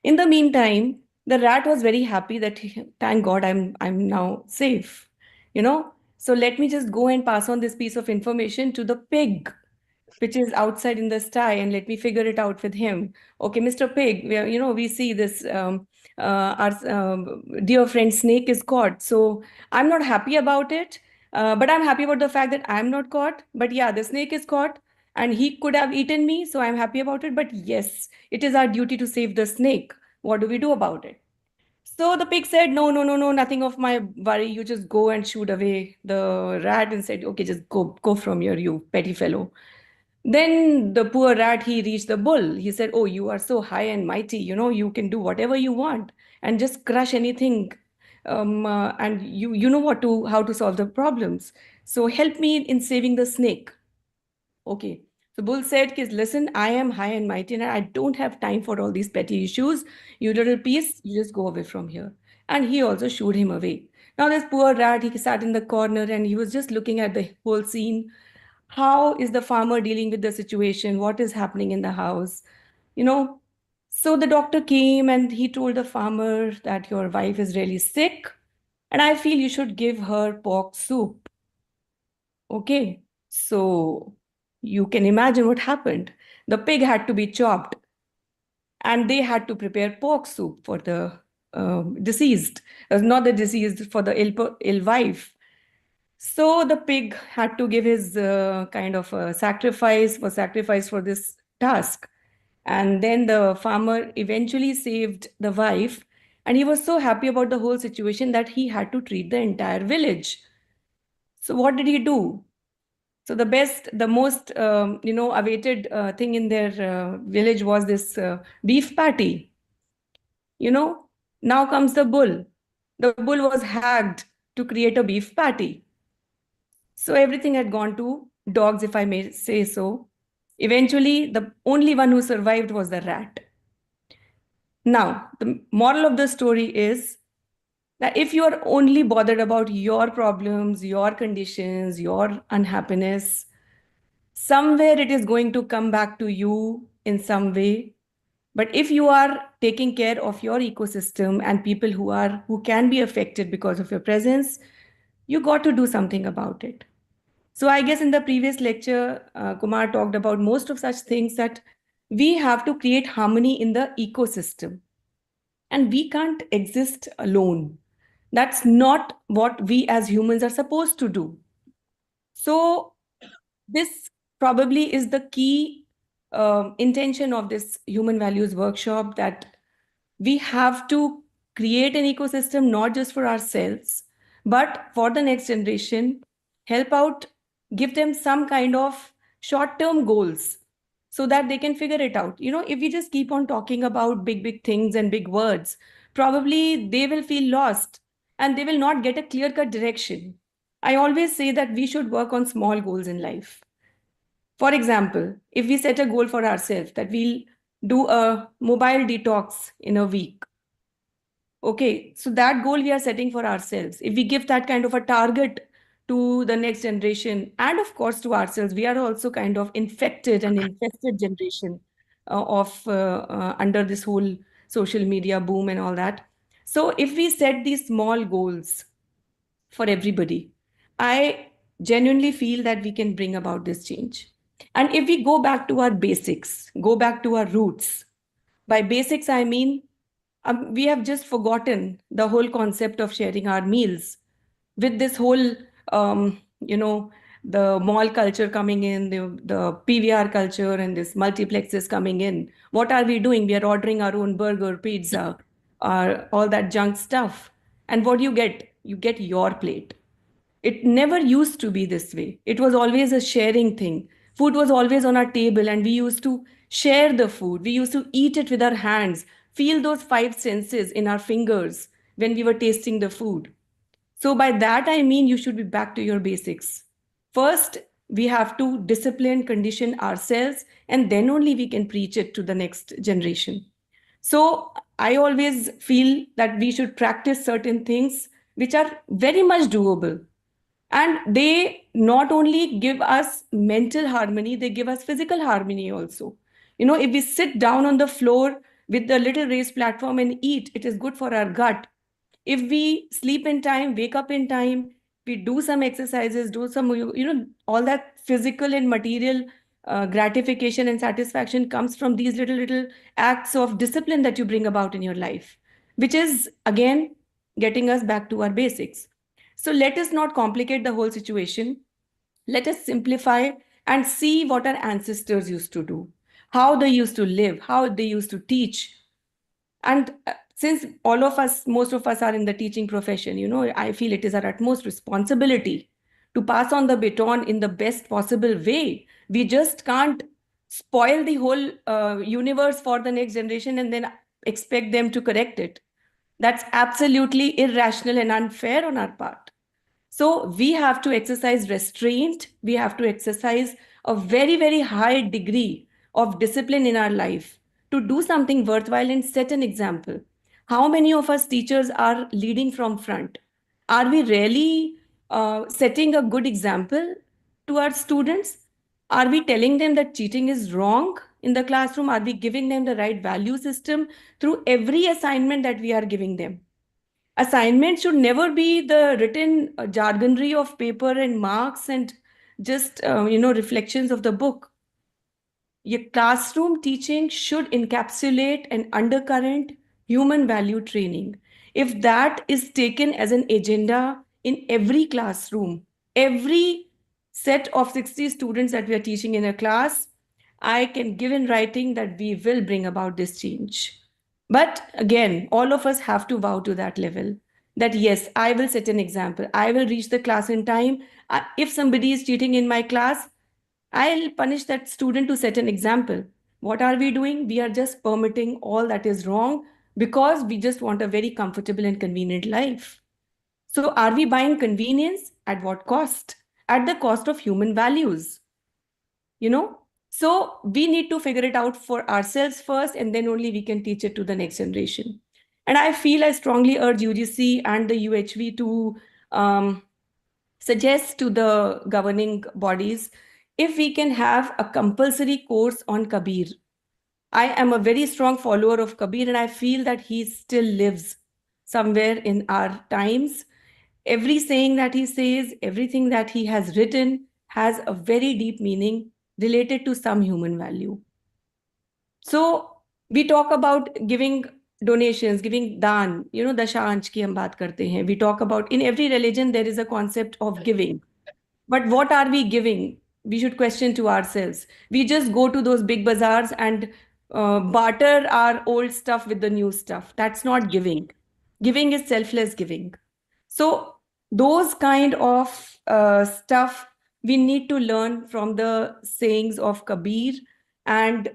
In the meantime, the rat was very happy that thank God I'm now safe. So let me just go and pass on this piece of information to the pig. which is outside in the sty, and let me figure it out with him. Okay, Mr. Pig, we see this, our dear friend snake is caught. So I'm not happy about it, but I'm happy about the fact that I'm not caught. But yeah, the snake is caught and he could have eaten me. So I'm happy about it. But yes, it is our duty to save the snake. What do we do about it? So the pig said, no, no, no, no, nothing of my worry. You just go and shoot away the rat, and said, okay, just go from here, you petty fellow. Then the poor rat, he reached the bull. He said, oh, you are so high and mighty, you can do whatever you want and just crush anything. And you know how to solve the problems. So help me in saving the snake. Okay. So bull said, listen, I am high and mighty and I don't have time for all these petty issues. You little piece, you just go away from here. And he also shooed him away. Now this poor rat, he sat in the corner and he was just looking at the whole scene. How is the farmer dealing with the situation? What is happening in the house? So the doctor came and he told the farmer that your wife is really sick and I feel you should give her pork soup. Okay, so you can imagine what happened. The pig had to be chopped and they had to prepare pork soup for the deceased, not the deceased, for the ill wife. So the pig had to give his kind of sacrifice for this task. And then the farmer eventually saved the wife. And he was so happy about the whole situation that he had to treat the entire village. So what did he do? So the most, awaited thing in their village was this beef patty. Now comes the bull. The bull was hacked to create a beef patty. So everything had gone to dogs, if I may say so. Eventually, the only one who survived was the rat. Now, the moral of the story is that if you are only bothered about your problems, your conditions, your unhappiness, somewhere it is going to come back to you in some way. But if you are taking care of your ecosystem and people who can be affected because of your presence, you got to do something about it. So I guess in the previous lecture, Kumar talked about most of such things, that we have to create harmony in the ecosystem. And we can't exist alone. That's not what we as humans are supposed to do. So this probably is the key intention of this Human Values Workshop, that we have to create an ecosystem not just for ourselves, but for the next generation, help out, give them some kind of short-term goals so that they can figure it out. If we just keep on talking about big, big things and big words, probably they will feel lost and they will not get a clear-cut direction. I always say that we should work on small goals in life. For example, if we set a goal for ourselves that we'll do a mobile detox in a week. Okay, so that goal we are setting for ourselves. If we give that kind of a target to the next generation, and of course to ourselves, we are also kind of infected and infested generation under this whole social media boom and all that. So if we set these small goals for everybody, I genuinely feel that we can bring about this change. And if we go back to our basics, go back to our roots, by basics, I mean, we have just forgotten the whole concept of sharing our meals with this whole, the mall culture coming in, the PVR culture and this multiplexes coming in. What are we doing? We are ordering our own burger, pizza, all that junk stuff. And what do you get? You get your plate. It never used to be this way. It was always a sharing thing. Food was always on our table and we used to share the food. We used to eat it with our hands, feel those five senses in our fingers when we were tasting the food. So by that, I mean, you should be back to your basics. First, we have to discipline, condition ourselves, and then only we can preach it to the next generation. So I always feel that we should practice certain things which are very much doable. And they not only give us mental harmony, they give us physical harmony also. If we sit down on the floor with the little raised platform and eat, it is good for our gut. If we sleep in time, wake up in time, we do some exercises, do some, all that physical and material gratification and satisfaction comes from these little acts of discipline that you bring about in your life, which is again getting us back to our basics. So let us not complicate the whole situation. Let us simplify and see what our ancestors used to do, how they used to live, how they used to teach. And since all of us, most of us are in the teaching profession, I feel it is our utmost responsibility to pass on the baton in the best possible way. We just can't spoil the whole universe for the next generation and then expect them to correct it. That's absolutely irrational and unfair on our part. So we have to exercise restraint. We have to exercise a very, very high degree of discipline in our life to do something worthwhile and set an example. How many of us teachers are leading from front? Are we really setting a good example to our students? Are we telling them that cheating is wrong in the classroom? Are we giving them the right value system through every assignment that we are giving them? Assignment should never be the written jargonry of paper and marks and just reflections of the book. Your classroom teaching should encapsulate an undercurrent human value training. If that is taken as an agenda in every classroom, every set of 60 students that we are teaching in a class, I can give in writing that we will bring about this change. But again, all of us have to vow to that level that yes, I will set an example. I will reach the class in time. If somebody is cheating in my class, I'll punish that student to set an example. What are we doing? We are just permitting all that is wrong because we just want a very comfortable and convenient life. So are we buying convenience? At what cost? At the cost of human values. So we need to figure it out for ourselves first, and then only we can teach it to the next generation. And I strongly urge UGC and the UHV to suggest to the governing bodies if we can have a compulsory course on Kabir. I am a very strong follower of Kabir, and I feel that he still lives somewhere in our times. Every saying that he says, everything that he has written has a very deep meaning related to some human value. So we talk about giving donations, giving daan, dashansh ki hum baat karte hain. We talk about, in every religion, there is a concept of giving. But what are we giving? We should question to ourselves. We just go to those big bazaars and barter our old stuff with the new stuff. That's not giving. Giving is selfless giving. So those kind of stuff we need to learn from the sayings of Kabir. And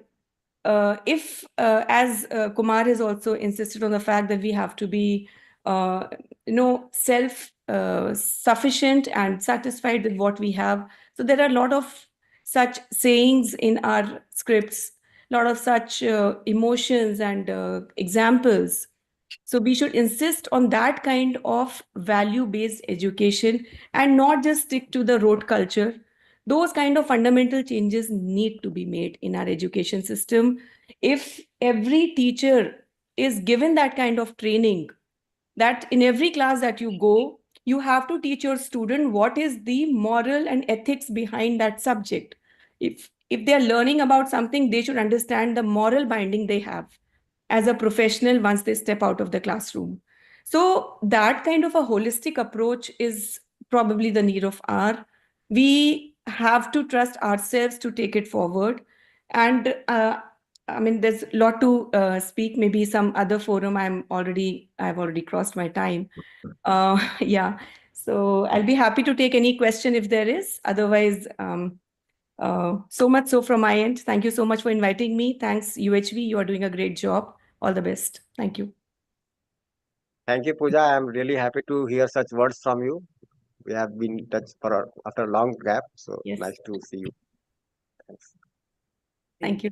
if, as Kumar has also insisted on the fact that we have to be, self-sufficient and satisfied with what we have. So there are a lot of such sayings in our scripts, a lot of such emotions and examples. So we should insist on that kind of value-based education and not just stick to the rote culture. Those kind of fundamental changes need to be made in our education system. If every teacher is given that kind of training, that in every class that you go, you have to teach your student what is the moral and ethics behind that subject. If they're learning about something, they should understand the moral binding they have as a professional once they step out of the classroom. So that kind of a holistic approach is probably the need of our. We have to trust ourselves to take it forward. And there's a lot to speak. Maybe some other forum. I've already crossed my time. Yeah. So I'll be happy to take any question if there is. Otherwise, so much so from my end. Thank you so much for inviting me. Thanks, UHV. You are doing a great job. All the best. Thank you. Thank you, Pooja. I am really happy to hear such words from you. We have been in touch after a long gap, so Yes. nice to see you. Thanks. Thank you.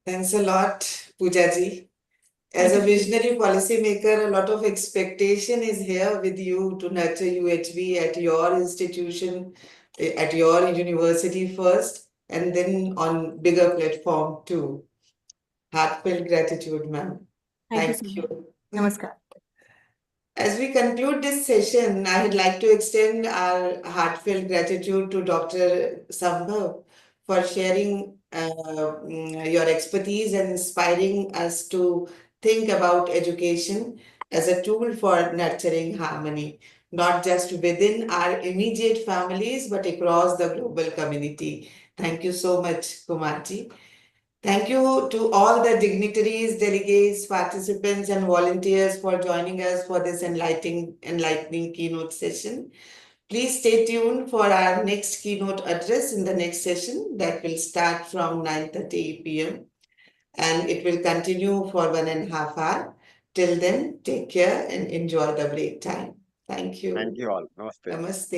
Thanks a lot, Poojaji. As a visionary policymaker, a lot of expectation is here with you to nurture UHV at your institution, at your university first, and then on bigger platform too. Heartfelt gratitude, ma'am. Thank you. Namaskar. As we conclude this session, I would like to extend our heartfelt gratitude to Dr. Sambhav for sharing your expertise and inspiring us to think about education as a tool for nurturing harmony, not just within our immediate families, but across the global community. Thank you so much, Kumarji. Thank you to all the dignitaries, delegates, participants, and volunteers for joining us for this enlightening keynote session. Please stay tuned for our next keynote address in the next session that will start from 9:30 p.m. and it will continue for 1.5 hours. Till then, take care and enjoy the break time. Thank you. Thank you all. Namaste. Namaste.